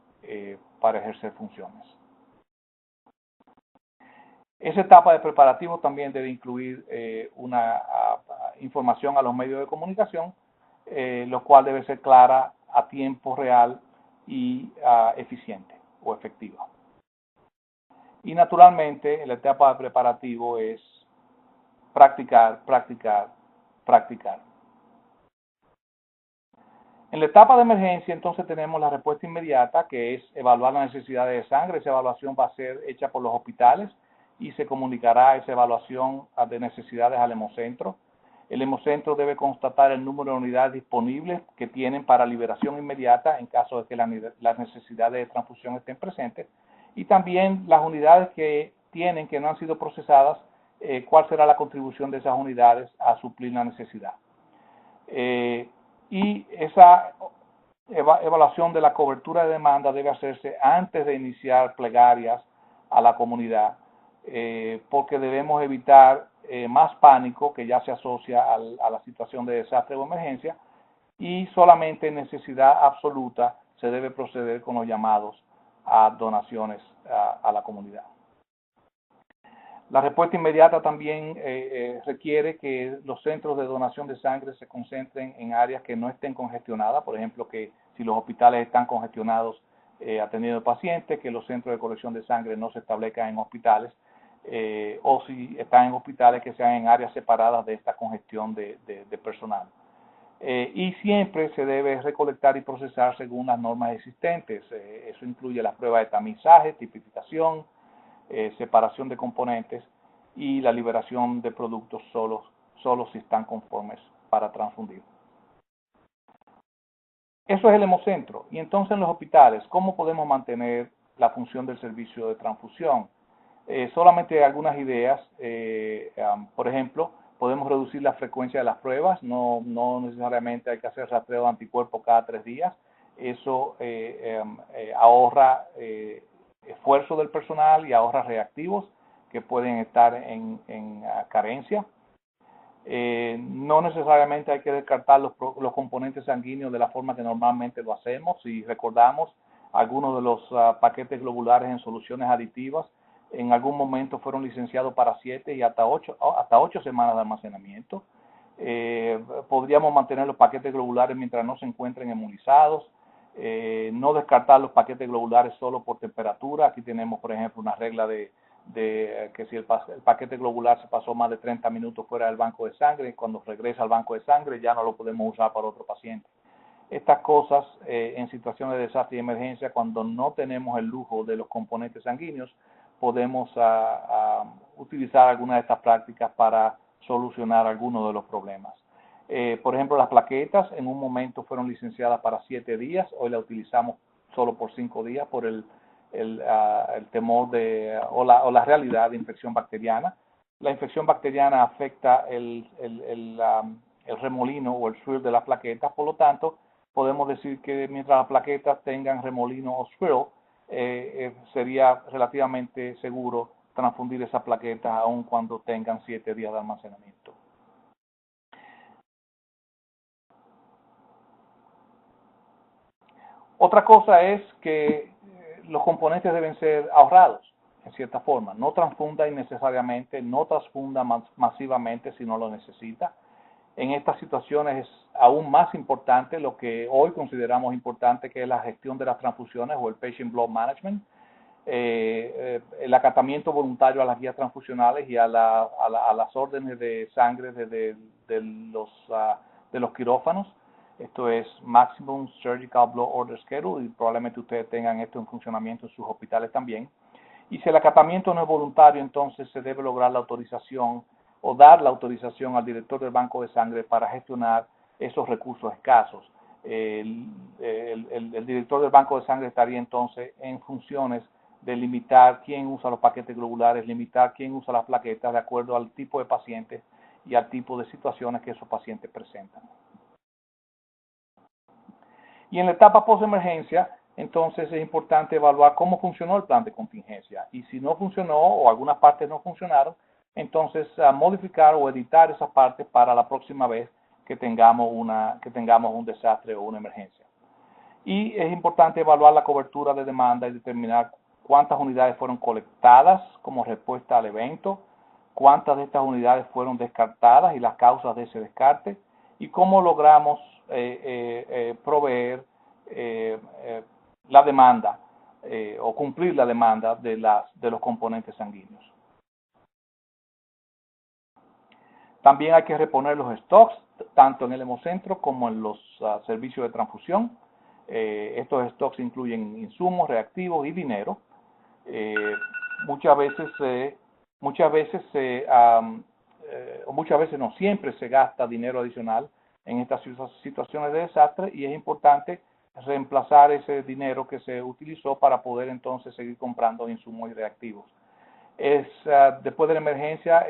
para ejercer funciones. Esa etapa de preparativo también debe incluir una información a los medios de comunicación, lo cual debe ser clara, a tiempo real y eficiente o efectiva. Y naturalmente, la etapa de preparativo es practicar, practicar, practicar. En la etapa de emergencia, entonces, tenemos la respuesta inmediata, que es evaluar las necesidades de sangre. Esa evaluación va a ser hecha por los hospitales y se comunicará esa evaluación de necesidades al hemocentro. El hemocentro debe constatar el número de unidades disponibles que tienen para liberación inmediata en caso de que las necesidades de transfusión estén presentes, y también las unidades que tienen que no han sido procesadas, cuál será la contribución de esas unidades a suplir la necesidad. Y esa evaluación de la cobertura de demanda debe hacerse antes de iniciar plegarias a la comunidad, porque debemos evitar más pánico que ya se asocia a la situación de desastre o emergencia, y solamente en necesidad absoluta se debe proceder con los llamados a donaciones a la comunidad. La respuesta inmediata también requiere que los centros de donación de sangre se concentren en áreas que no estén congestionadas, por ejemplo, que si los hospitales están congestionados atendiendo pacientes, que los centros de colección de sangre no se establezcan en hospitales, o si están en hospitales que sean en áreas separadas de esta congestión de personal. Y siempre se debe recolectar y procesar según las normas existentes. Eso incluye las pruebas de tamizaje, tipificación, separación de componentes y la liberación de productos solo si están conformes para transfundir. Eso es el hemocentro. Y entonces en los hospitales, ¿cómo podemos mantener la función del servicio de transfusión? Solamente algunas ideas. Por ejemplo, podemos reducir la frecuencia de las pruebas. No necesariamente hay que hacer rastreo de anticuerpos cada 3 días. Eso ahorra esfuerzo del personal y ahorra reactivos que pueden estar en carencia. No necesariamente hay que descartar los componentes sanguíneos de la forma que normalmente lo hacemos. Si recordamos, algunos de los paquetes globulares en soluciones aditivas en algún momento fueron licenciados para 7 y hasta 8 semanas de almacenamiento. Podríamos mantener los paquetes globulares mientras no se encuentren hemulizados. No descartar los paquetes globulares solo por temperatura. Aquí tenemos, por ejemplo, una regla de que si el paquete globular se pasó más de 30 minutos fuera del banco de sangre, cuando regresa al banco de sangre ya no lo podemos usar para otro paciente. Estas cosas en situaciones de desastre y emergencia, cuando no tenemos el lujo de los componentes sanguíneos, podemos utilizar algunas de estas prácticas para solucionar algunos de los problemas. Por ejemplo, las plaquetas en un momento fueron licenciadas para 7 días, hoy la utilizamos solo por 5 días por el temor o la realidad de infección bacteriana. La infección bacteriana afecta el remolino o el swirl de las plaquetas, por lo tanto, podemos decir que mientras las plaquetas tengan remolino o swirl, sería relativamente seguro transfundir esas plaquetas aun cuando tengan 7 días de almacenamiento. Otra cosa es que los componentes deben ser ahorrados, en cierta forma. No transfunda innecesariamente, no transfunda masivamente si no lo necesita. En estas situaciones es aún más importante lo que hoy consideramos importante, que es la gestión de las transfusiones o el Patient Blood Management, el acatamiento voluntario a las guías transfusionales y a las órdenes de sangre de los quirófanos. Esto es Maximum Surgical Blood Order Schedule, y probablemente ustedes tengan esto en funcionamiento en sus hospitales también. Y si el acatamiento no es voluntario, entonces se debe lograr la autorización o dar la autorización al director del banco de sangre para gestionar esos recursos escasos. El director del banco de sangre estaría entonces en funciones de limitar quién usa los paquetes globulares, limitar quién usa las plaquetas de acuerdo al tipo de pacientes y al tipo de situaciones que esos pacientes presentan. Y en la etapa post-emergencia, entonces es importante evaluar cómo funcionó el plan de contingencia. Y si no funcionó o algunas partes no funcionaron, entonces modificar o editar esas partes para la próxima vez que tengamos un desastre o una emergencia. Y es importante evaluar la cobertura de demanda y determinar cuántas unidades fueron colectadas como respuesta al evento, cuántas de estas unidades fueron descartadas y las causas de ese descarte, y cómo logramos proveer la demanda o cumplir la demanda de los componentes sanguíneos. También hay que reponer los stocks, tanto en el hemocentro como en los servicios de transfusión. Estos stocks incluyen insumos, reactivos y dinero. Muchas veces no siempre se gasta dinero adicional en estas situaciones de desastre, y es importante reemplazar ese dinero que se utilizó para poder entonces seguir comprando insumos y reactivos. Después de la emergencia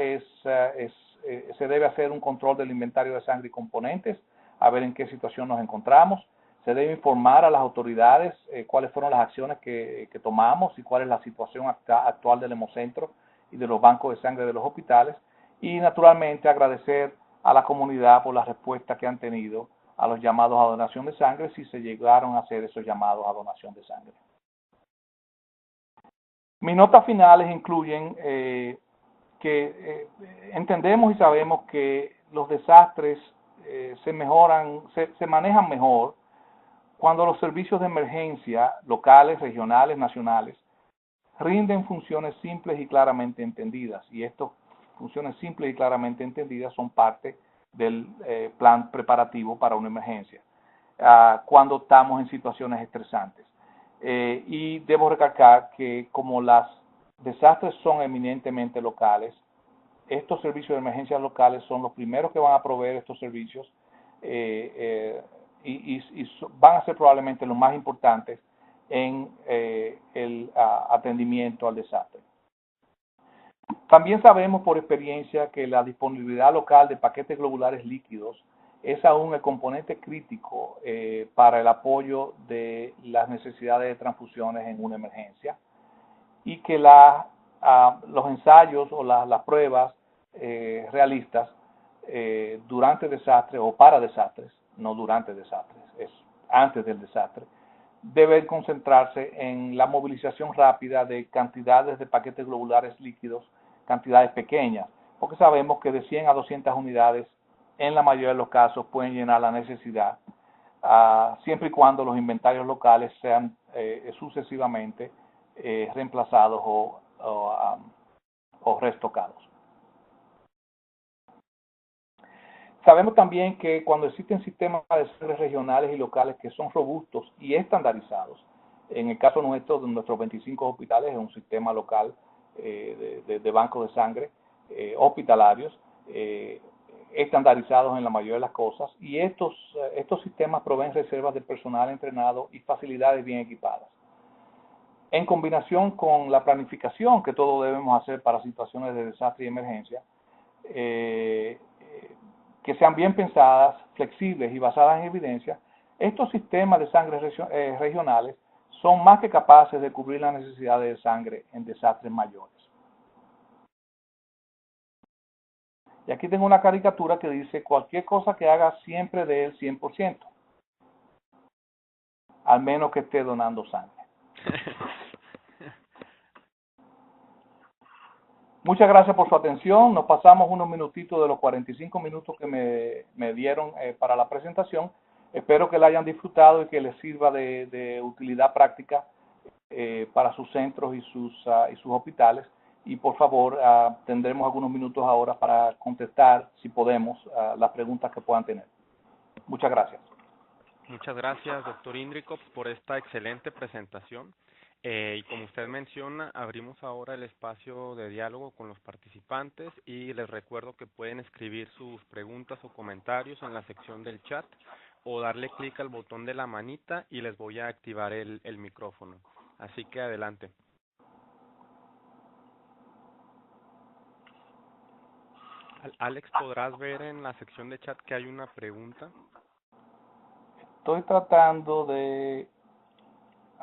se debe hacer un control del inventario de sangre y componentes, a ver en qué situación nos encontramos. Se debe informar a las autoridades cuáles fueron las acciones que tomamos y cuál es la situación actual del hemocentro y de los bancos de sangre de los hospitales. Y naturalmente agradecer a la comunidad por la respuesta que han tenido a los llamados a donación de sangre, si se llegaron a hacer esos llamados a donación de sangre. Mis notas finales incluyen que entendemos y sabemos que los desastres se manejan mejor cuando los servicios de emergencia locales, regionales, nacionales, rinden funciones simples y claramente entendidas. Y estas funciones simples y claramente entendidas son parte del plan preparativo para una emergencia, cuando estamos en situaciones estresantes. Y debo recalcar que como los desastres son eminentemente locales, estos servicios de emergencia locales son los primeros que van a proveer estos servicios y van a ser probablemente los más importantes en el atendimiento al desastre. También sabemos por experiencia que la disponibilidad local de paquetes globulares líquidos es aún el componente crítico para el apoyo de las necesidades de transfusiones en una emergencia, y que los ensayos o las pruebas realistas durante desastres o para desastres, no durante desastres, es antes del desastre, deben concentrarse en la movilización rápida de cantidades de paquetes globulares líquidos, cantidades pequeñas, porque sabemos que de 100 a 200 unidades en la mayoría de los casos pueden llenar la necesidad, siempre y cuando los inventarios locales sean sucesivamente reemplazados o restocados. Sabemos también que cuando existen sistemas de sangre regionales y locales que son robustos y estandarizados, en el caso nuestro, de nuestros 25 hospitales, es un sistema local de bancos de sangre hospitalarios, estandarizados en la mayoría de las cosas, y estos sistemas proveen reservas de personal entrenado y facilidades bien equipadas. En combinación con la planificación que todos debemos hacer para situaciones de desastre y emergencia, que sean bien pensadas, flexibles y basadas en evidencia, estos sistemas de sangre regionales son más que capaces de cubrir las necesidades de sangre en desastres mayores. Y aquí tengo una caricatura que dice: cualquier cosa que haga siempre dé el 100%, al menos que esté donando sangre. Muchas gracias por su atención. Nos pasamos unos minutitos de los 45 minutos que me dieron para la presentación. Espero que la hayan disfrutado y que les sirva de utilidad práctica para sus centros y sus hospitales. Y por favor, tendremos algunos minutos ahora para contestar, si podemos, las preguntas que puedan tener. Muchas gracias. Muchas gracias, doctor Indrikov, por esta excelente presentación. Y como usted menciona, abrimos ahora el espacio de diálogo con los participantes y les recuerdo que pueden escribir sus preguntas o comentarios en la sección del chat o darle clic al botón de la manita y les voy a activar el micrófono. Así que adelante. Alex, ¿podrás ver en la sección de chat que hay una pregunta? Estoy tratando de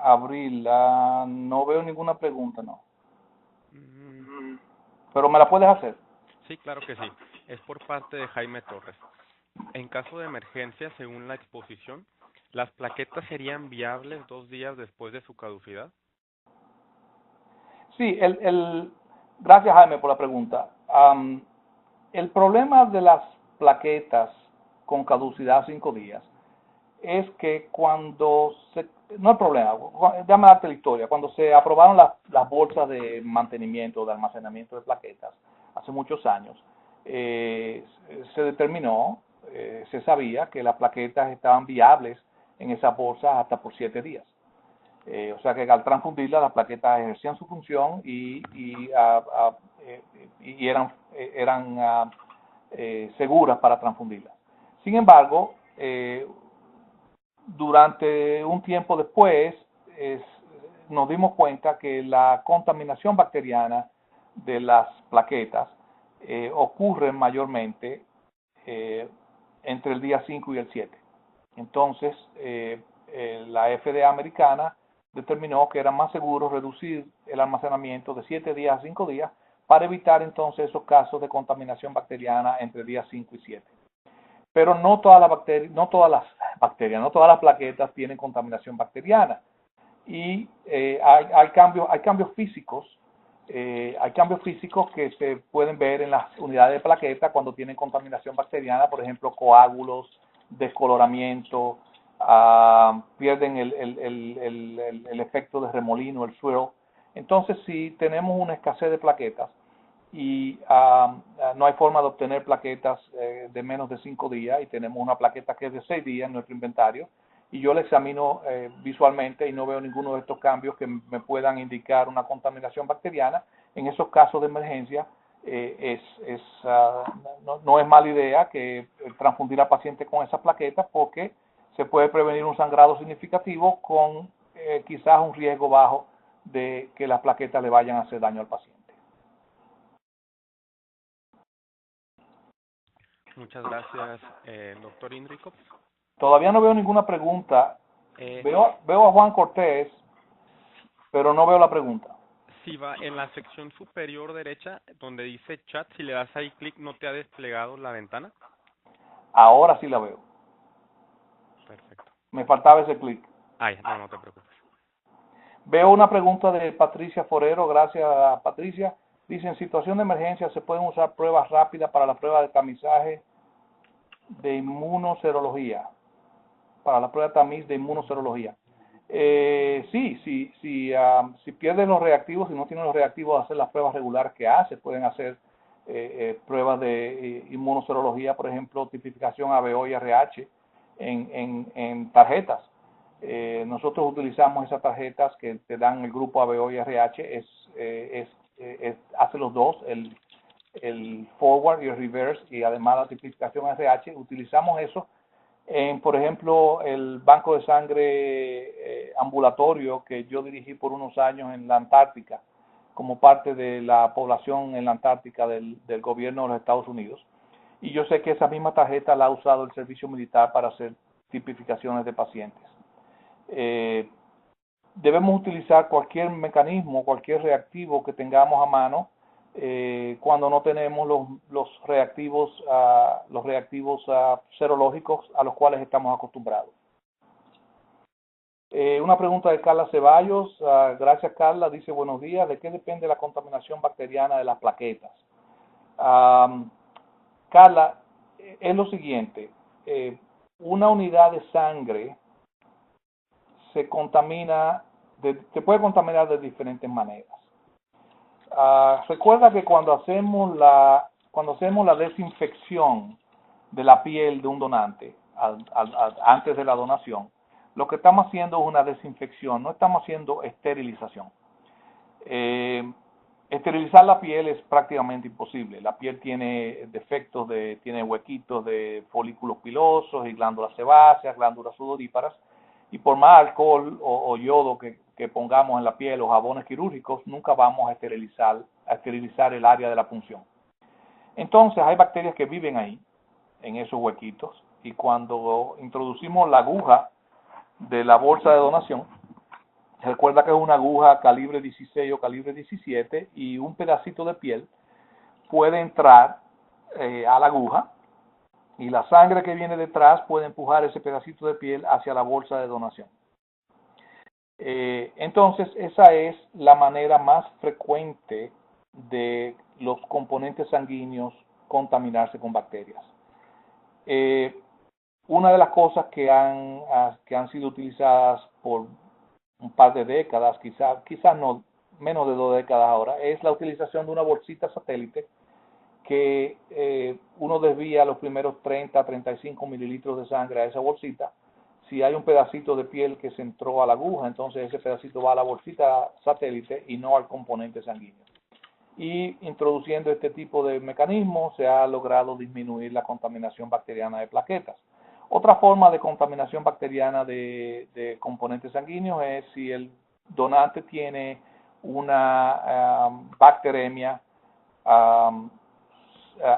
abrirla, no veo ninguna pregunta, no. Pero me la puedes hacer. Sí, claro que sí. Es por parte de Jaime Torres. En caso de emergencia, según la exposición, ¿las plaquetas serían viables 2 días después de su caducidad? Sí, gracias Jaime por la pregunta. El problema de las plaquetas con caducidad 5 días es que no hay problema, déjame darte la historia, cuando se aprobaron las bolsas de mantenimiento, de almacenamiento de plaquetas, hace muchos años, se determinó, se sabía que las plaquetas estaban viables en esas bolsas hasta por 7 días. O sea que al transfundirlas, las plaquetas ejercían su función y eran seguras para transfundirlas. Sin embargo, durante un tiempo después, nos dimos cuenta que la contaminación bacteriana de las plaquetas ocurre mayormente entre el día 5 y el 7. Entonces, la FDA americana determinó que era más seguro reducir el almacenamiento de 7 días a 5 días para evitar entonces esos casos de contaminación bacteriana entre días 5 y 7. Pero no todas las bacterias, plaquetas tienen contaminación bacteriana. Y hay cambios físicos, que se pueden ver en las unidades de plaqueta cuando tienen contaminación bacteriana, por ejemplo, coágulos, descoloramiento, pierden el efecto de remolino, el swirl. Entonces, si tenemos una escasez de plaquetas y no hay forma de obtener plaquetas de menos de 5 días y tenemos una plaqueta que es de 6 días en nuestro inventario y yo la examino visualmente y no veo ninguno de estos cambios que me puedan indicar una contaminación bacteriana, en esos casos de emergencia no es mala idea que transfundir al paciente con esas plaquetas porque se puede prevenir un sangrado significativo con quizás un riesgo bajo de que las plaquetas le vayan a hacer daño al paciente. Muchas gracias, doctor Indrikov. Todavía no veo ninguna pregunta. Veo a Juan Cortés, pero no veo la pregunta. Si va en la sección superior derecha, donde dice chat, si le das ahí clic, ¿no te ha desplegado la ventana? Ahora sí la veo. Perfecto. Me faltaba ese clic. No te preocupes. Veo una pregunta de Patricia Forero. Gracias, Patricia. Dice, en situación de emergencia, ¿se pueden usar pruebas rápidas para la prueba de tamizaje de inmunoserología? Para la prueba de tamiz de inmunoserología. Si pierden los reactivos, si no tienen los reactivos, hacer las pruebas regulares que hace. Pueden hacer pruebas de inmunoserología, por ejemplo, tipificación ABO y RH en tarjetas. Nosotros utilizamos esas tarjetas que te dan el grupo ABO y RH, hace los dos, el forward y el reverse, y además la tipificación RH. Utilizamos eso por ejemplo, el banco de sangre ambulatorio que yo dirigí por unos años en la Antártica, como parte de la población en la Antártica del gobierno de los Estados Unidos. Y yo sé que esa misma tarjeta la ha usado el servicio militar para hacer tipificaciones de pacientes. Debemos utilizar cualquier mecanismo, cualquier reactivo que tengamos a mano cuando no tenemos los reactivos serológicos a los cuales estamos acostumbrados. Una pregunta de Carla Ceballos. Gracias, Carla. Dice, buenos días. ¿De qué depende la contaminación bacteriana de las plaquetas? Carla, es lo siguiente. Una unidad de sangre se puede contaminar de diferentes maneras. Recuerda que cuando hacemos la desinfección de la piel de un donante antes de la donación, lo que estamos haciendo es una desinfección, no estamos haciendo esterilización. Esterilizar la piel es prácticamente imposible. La piel tiene defectos, tiene huequitos de folículos pilosos y glándulas sebáceas, glándulas sudoríparas, y por más alcohol o yodo que pongamos en la piel o jabones quirúrgicos, nunca vamos a esterilizar el área de la punción. Entonces hay bacterias que viven ahí, en esos huequitos, y cuando introducimos la aguja de la bolsa de donación, recuerda que es una aguja calibre 16 o calibre 17 y un pedacito de piel puede entrar a la aguja y la sangre que viene detrás puede empujar ese pedacito de piel hacia la bolsa de donación. Entonces, esa es la manera más frecuente de los componentes sanguíneos contaminarse con bacterias. Una de las cosas que han sido utilizadas por un par de décadas, quizás no, menos de 2 décadas ahora, es la utilización de una bolsita satélite que uno desvía los primeros 30 a 35 mililitros de sangre a esa bolsita. Si hay un pedacito de piel que se entró a la aguja, entonces ese pedacito va a la bolsita satélite y no al componente sanguíneo. Y introduciendo este tipo de mecanismos se ha logrado disminuir la contaminación bacteriana de plaquetas. Otra forma de contaminación bacteriana de componentes sanguíneos es si el donante tiene una bacteremia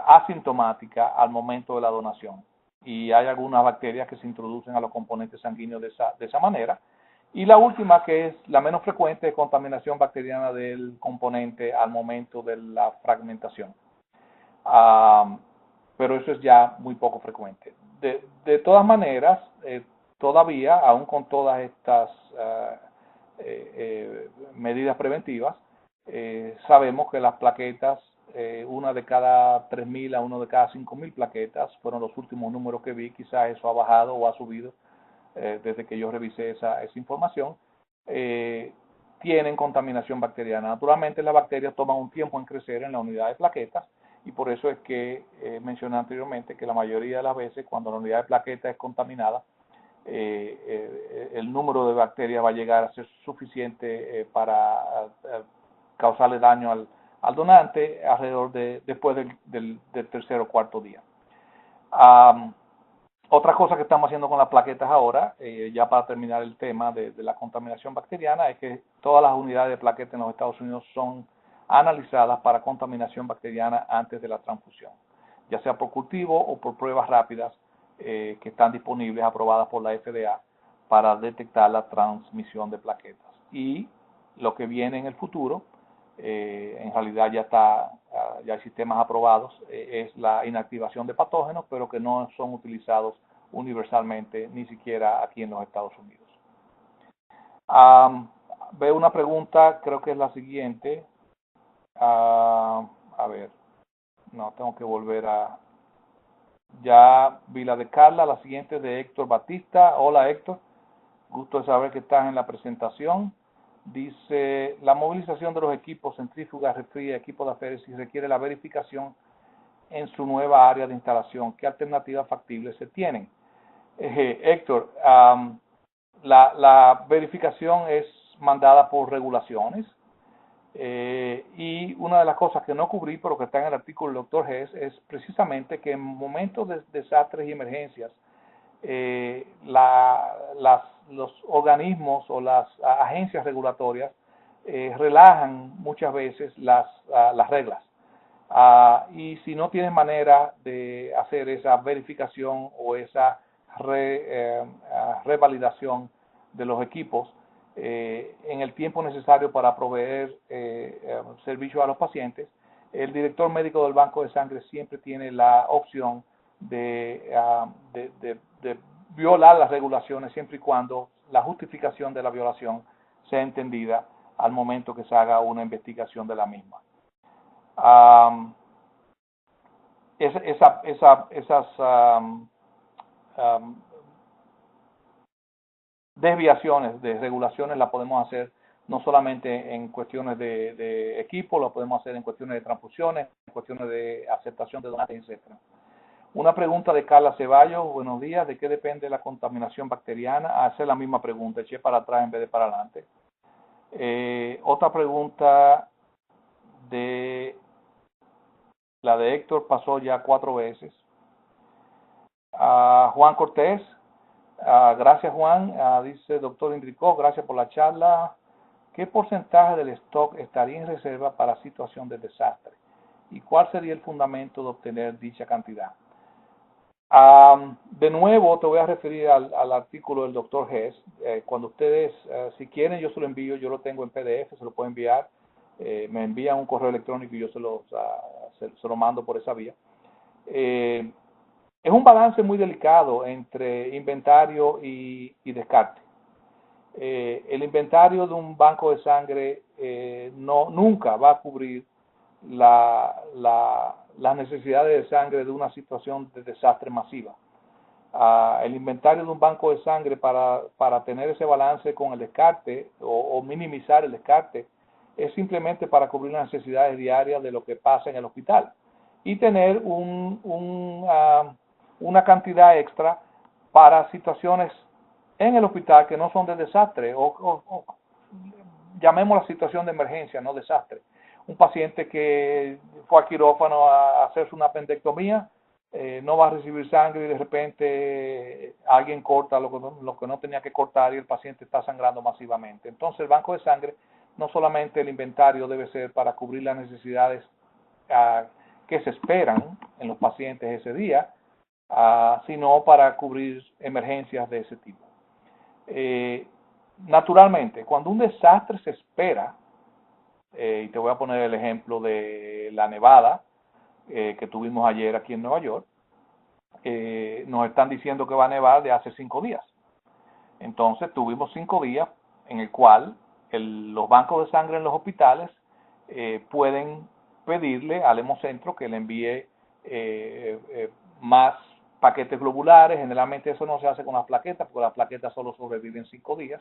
asintomática al momento de la donación. Y hay algunas bacterias que se introducen a los componentes sanguíneos de esa manera. Y la última, que es la menos frecuente, es contaminación bacteriana del componente al momento de la fragmentación. Pero eso es ya muy poco frecuente. De todas maneras, todavía, aún con todas estas medidas preventivas, sabemos que las plaquetas, una de cada 3.000 a una de cada 5.000 plaquetas, fueron los últimos números que vi, quizás eso ha bajado o ha subido desde que yo revisé esa información, tienen contaminación bacteriana. Naturalmente las bacterias toman un tiempo en crecer en la unidad de plaquetas y por eso es que mencioné anteriormente que la mayoría de las veces cuando la unidad de plaquetas es contaminada, el número de bacterias va a llegar a ser suficiente para causarle daño al donante alrededor después del tercer o cuarto día. Otra cosa que estamos haciendo con las plaquetas ahora, ya para terminar el tema de la contaminación bacteriana, es que todas las unidades de plaquetas en los Estados Unidos son analizadas para contaminación bacteriana antes de la transfusión, ya sea por cultivo o por pruebas rápidas que están disponibles, aprobadas por la FDA, para detectar la transmisión de plaquetas. Y lo que viene en el futuro, en realidad ya hay sistemas aprobados, es la inactivación de patógenos, pero que no son utilizados universalmente, ni siquiera aquí en los Estados Unidos. Veo una pregunta, creo que es la siguiente. A ver, no, tengo que volver a... Ya vi la de Carla, la siguiente de Héctor Batista. Hola Héctor, gusto de saber que estás en la presentación. Dice, la movilización de los equipos centrífugas, refri, equipos de aféresis requiere la verificación en su nueva área de instalación. ¿Qué alternativas factibles se tienen? Héctor, la verificación es mandada por regulaciones y una de las cosas que no cubrí, pero que está en el artículo del doctor Hess, es precisamente que en momentos de desastres y emergencias, los organismos o las agencias regulatorias relajan muchas veces las reglas. Y si no tienes manera de hacer esa verificación o esa revalidación de los equipos en el tiempo necesario para proveer servicios a los pacientes, el director médico del banco de sangre siempre tiene la opción de violar las regulaciones siempre y cuando la justificación de la violación sea entendida al momento que se haga una investigación de la misma. Esas desviaciones de regulaciones las podemos hacer no solamente en cuestiones de equipo, lo podemos hacer en cuestiones de transfusiones, en cuestiones de aceptación de donantes, etc. Una pregunta de Carla Ceballos, buenos días, ¿de qué depende la contaminación bacteriana? Hace la misma pregunta, eché para atrás en vez de para adelante. Otra pregunta de la de Héctor pasó ya 4 veces. Juan Cortés, gracias Juan, dice doctor Indricó, gracias por la charla. ¿Qué porcentaje del stock estaría en reserva para situación de desastre? ¿Y cuál sería el fundamento de obtener dicha cantidad? De nuevo, te voy a referir al artículo del doctor Hess. Cuando ustedes, si quieren, yo se lo envío, yo lo tengo en PDF, se lo puedo enviar. Me envían un correo electrónico y yo se lo mando por esa vía. Es un balance muy delicado entre inventario y descarte. El inventario de un banco de sangre nunca va a cubrir las necesidades de sangre de una situación de desastre masiva. El inventario de un banco de sangre para tener ese balance con el descarte o minimizar el descarte es simplemente para cubrir las necesidades diarias de lo que pasa en el hospital y tener una cantidad extra para situaciones en el hospital que no son de desastre o llamemos la situación de emergencia, no desastre. Un paciente que fue al quirófano a hacerse una apendectomía, no va a recibir sangre y de repente alguien corta lo que no tenía que cortar y el paciente está sangrando masivamente. Entonces el banco de sangre, no solamente el inventario debe ser para cubrir las necesidades que se esperan en los pacientes ese día, sino para cubrir emergencias de ese tipo. Naturalmente, cuando un desastre se espera, y te voy a poner el ejemplo de la nevada que tuvimos ayer aquí en Nueva York, nos están diciendo que va a nevar de hace 5 días. Entonces tuvimos 5 días en el cual los bancos de sangre en los hospitales pueden pedirle al Hemocentro que le envíe más paquetes globulares. Generalmente eso no se hace con las plaquetas, porque las plaquetas solo sobreviven 5 días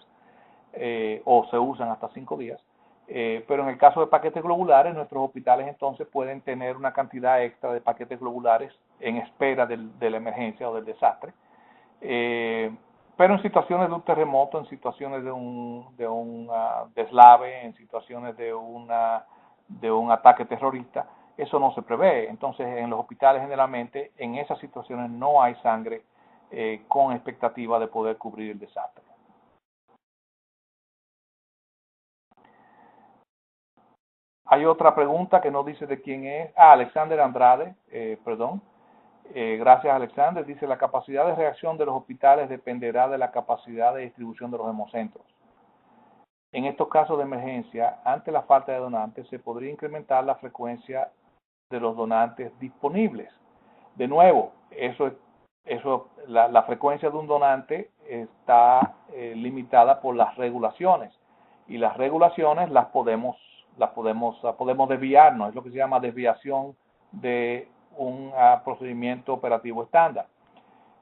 o se usan hasta 5 días. Pero en el caso de paquetes globulares, nuestros hospitales entonces pueden tener una cantidad extra de paquetes globulares en espera de la emergencia o del desastre. Pero en situaciones de un terremoto, en situaciones de un deslave, en situaciones de un ataque terrorista, eso no se prevé. Entonces, en los hospitales generalmente, en esas situaciones no hay sangre con expectativa de poder cubrir el desastre. Hay otra pregunta que no dice de quién es. Alexander Andrade, perdón. Gracias, Alexander. Dice, la capacidad de reacción de los hospitales dependerá de la capacidad de distribución de los hemocentros. En estos casos de emergencia, ante la falta de donantes, se podría incrementar la frecuencia de los donantes disponibles. De nuevo, la frecuencia de un donante está limitada por las regulaciones y las regulaciones las podemos desviarnos, es lo que se llama desviación de un procedimiento operativo estándar.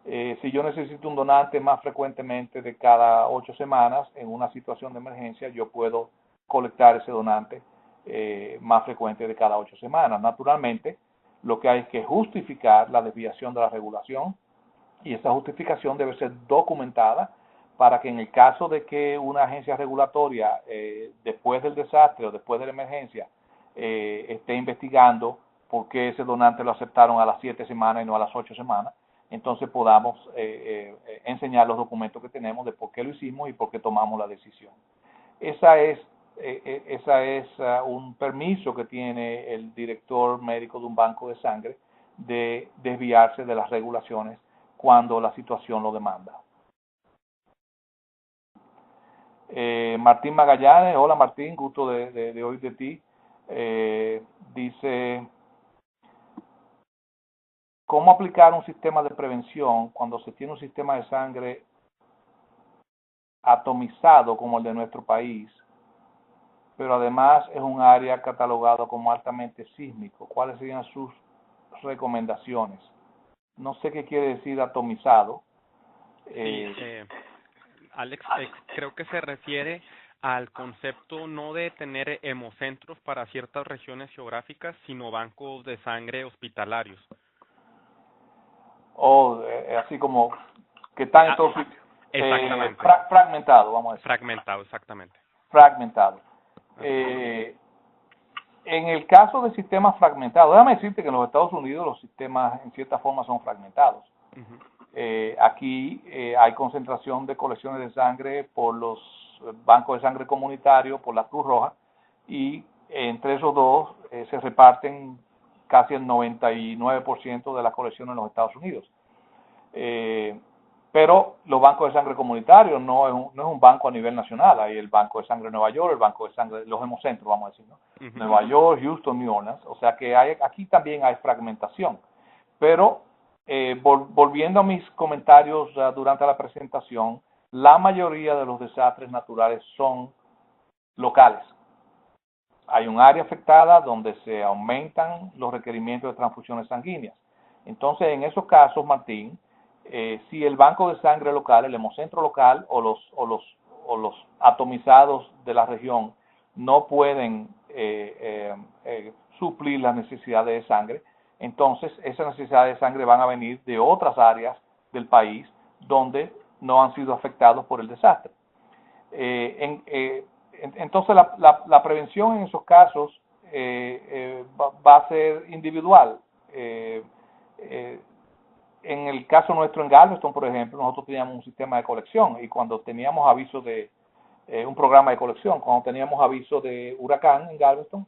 Si yo necesito un donante más frecuentemente de cada 8 semanas en una situación de emergencia, yo puedo colectar ese donante más frecuente de cada 8 semanas. Naturalmente, lo que hay es que justificar la desviación de la regulación y esa justificación debe ser documentada para que en el caso de que una agencia regulatoria después del desastre o después de la emergencia esté investigando por qué ese donante lo aceptaron a las 7 semanas y no a las 8 semanas, entonces podamos enseñar los documentos que tenemos de por qué lo hicimos y por qué tomamos la decisión. Esa es un permiso que tiene el director médico de un banco de sangre de desviarse de las regulaciones cuando la situación lo demanda. Martín Magallanes, hola Martín, gusto de oír de ti. Dice, ¿cómo aplicar un sistema de prevención cuando se tiene un sistema de sangre atomizado como el de nuestro país, pero además es un área catalogado como altamente sísmico? ¿Cuáles serían sus recomendaciones? No sé qué quiere decir atomizado. Sí, Alex, creo que se refiere al concepto no de tener hemocentros para ciertas regiones geográficas, sino bancos de sangre hospitalarios. o así como que están en todos sitios. Exactamente. Fragmentado, vamos a decir. Fragmentado, exactamente. Fragmentado. En el caso de sistemas fragmentados, déjame decirte que en los Estados Unidos los sistemas en cierta forma son fragmentados. Aquí hay concentración de colecciones de sangre por los bancos de sangre comunitarios, por la Cruz Roja, y entre esos dos se reparten casi el 99% de las colecciones en los Estados Unidos. Pero los bancos de sangre comunitarios no es un banco a nivel nacional. Hay el Banco de Sangre de Nueva York, el Banco de Sangre, los hemocentros, vamos a decir, ¿no? Nueva York, Houston, New Orleans. O sea que aquí también hay fragmentación. Pero volviendo a mis comentarios durante la presentación, la mayoría de los desastres naturales son locales. Hay un área afectada donde se aumentan los requerimientos de transfusiones sanguíneas. Entonces, en esos casos, Martín, si el banco de sangre local, el hemocentro local o los atomizados de la región no pueden suplir las necesidades de sangre, entonces esas necesidades de sangre van a venir de otras áreas del país donde no han sido afectados por el desastre. Entonces la prevención en esos casos va a ser individual. En el caso nuestro en Galveston, por ejemplo, nosotros teníamos un sistema de colección y cuando teníamos aviso de un programa de colección, cuando teníamos aviso de huracán en Galveston,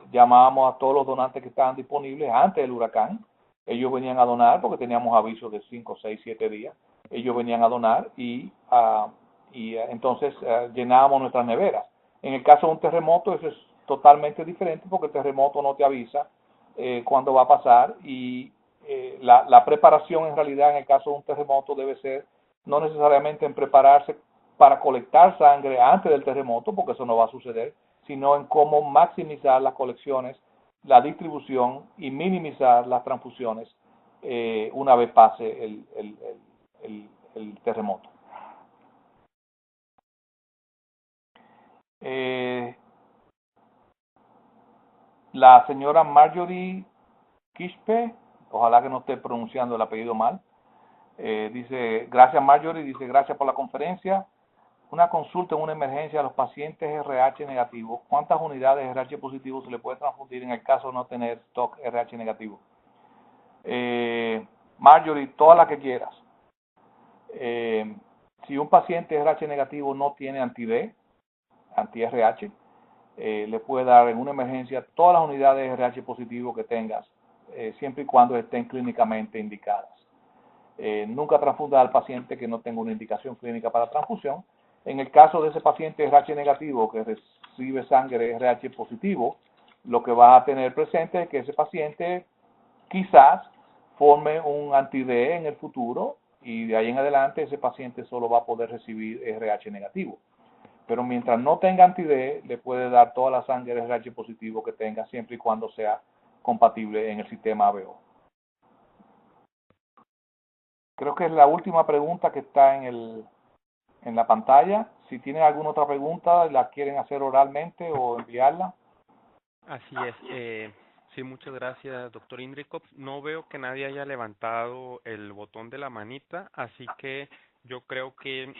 llamábamos a todos los donantes que estaban disponibles antes del huracán. Ellos venían a donar porque teníamos aviso de 5, 6, 7 días. Ellos venían a donar y entonces llenábamos nuestras neveras. En el caso de un terremoto eso es totalmente diferente porque el terremoto no te avisa cuándo va a pasar y la preparación en realidad en el caso de un terremoto debe ser no necesariamente en prepararse para colectar sangre antes del terremoto, porque eso no va a suceder, sino en cómo maximizar las colecciones, la distribución y minimizar las transfusiones una vez pase el terremoto. La señora Marjorie Quispe, ojalá que no esté pronunciando el apellido mal, dice, gracias Marjorie, dice, gracias por la conferencia. Una consulta en una emergencia a los pacientes RH negativos. ¿Cuántas unidades RH positivo se le puede transfundir en el caso de no tener stock RH negativo? Marjorie, todas las que quieras. Si un paciente RH negativo no tiene anti-D, anti-RH, le puede dar en una emergencia todas las unidades RH positivo que tengas, siempre y cuando estén clínicamente indicadas. Nunca transfunda al paciente que no tenga una indicación clínica para transfusión. En el caso de ese paciente RH negativo que recibe sangre RH positivo, lo que vas a tener presente es que ese paciente quizás forme un anti-D en el futuro y de ahí en adelante ese paciente solo va a poder recibir RH negativo. Pero mientras no tenga anti-D, le puede dar toda la sangre RH positivo que tenga siempre y cuando sea compatible en el sistema ABO. Creo que es la última pregunta que está en la pantalla. Si tienen alguna otra pregunta, la quieren hacer oralmente o enviarla. Así es. Sí, muchas gracias, doctor Indrikov. No veo que nadie haya levantado el botón de la manita, así que yo creo que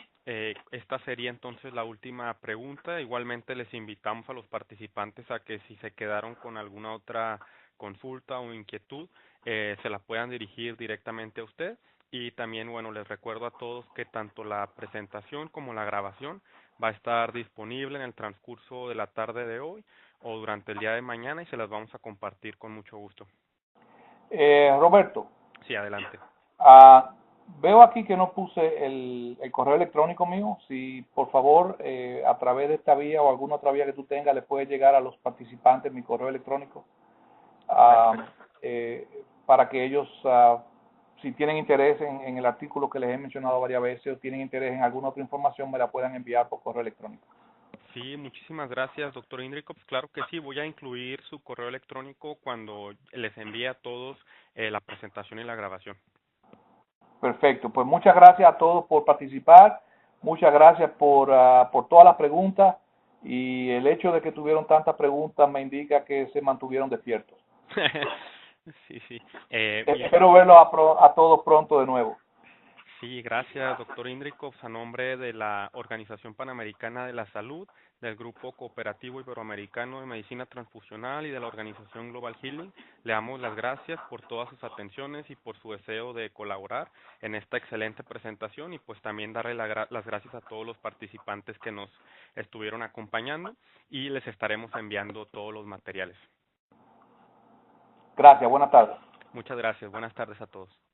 esta sería entonces la última pregunta. Igualmente les invitamos a los participantes a que si se quedaron con alguna otra consulta o inquietud, se la puedan dirigir directamente a usted. Y también, bueno, les recuerdo a todos que tanto la presentación como la grabación va a estar disponible en el transcurso de la tarde de hoy o durante el día de mañana y se las vamos a compartir con mucho gusto. Roberto. Sí, adelante. Veo aquí que no puse el correo electrónico mío. Si por favor a través de esta vía o alguna otra vía que tú tengas le puede llegar a los participantes mi correo electrónico para que ellos si tienen interés en el artículo que les he mencionado varias veces o tienen interés en alguna otra información me la puedan enviar por correo electrónico. Sí, muchísimas gracias, doctor Indrikov. Claro que sí, voy a incluir su correo electrónico cuando les envíe a todos la presentación y la grabación. Perfecto, pues muchas gracias a todos por participar, muchas gracias por todas las preguntas y el hecho de que tuvieron tantas preguntas me indica que se mantuvieron despiertos. Sí, sí. Bien. Espero verlos a todos pronto de nuevo. Sí, gracias, doctor Indrikov. A nombre de la Organización Panamericana de la Salud, del Grupo Cooperativo Iberoamericano de Medicina Transfusional y de la Organización Global Healing, le damos las gracias por todas sus atenciones y por su deseo de colaborar en esta excelente presentación y pues también darle las gracias a todos los participantes que nos estuvieron acompañando y les estaremos enviando todos los materiales. Gracias, buenas tardes. Muchas gracias. Buenas tardes a todos.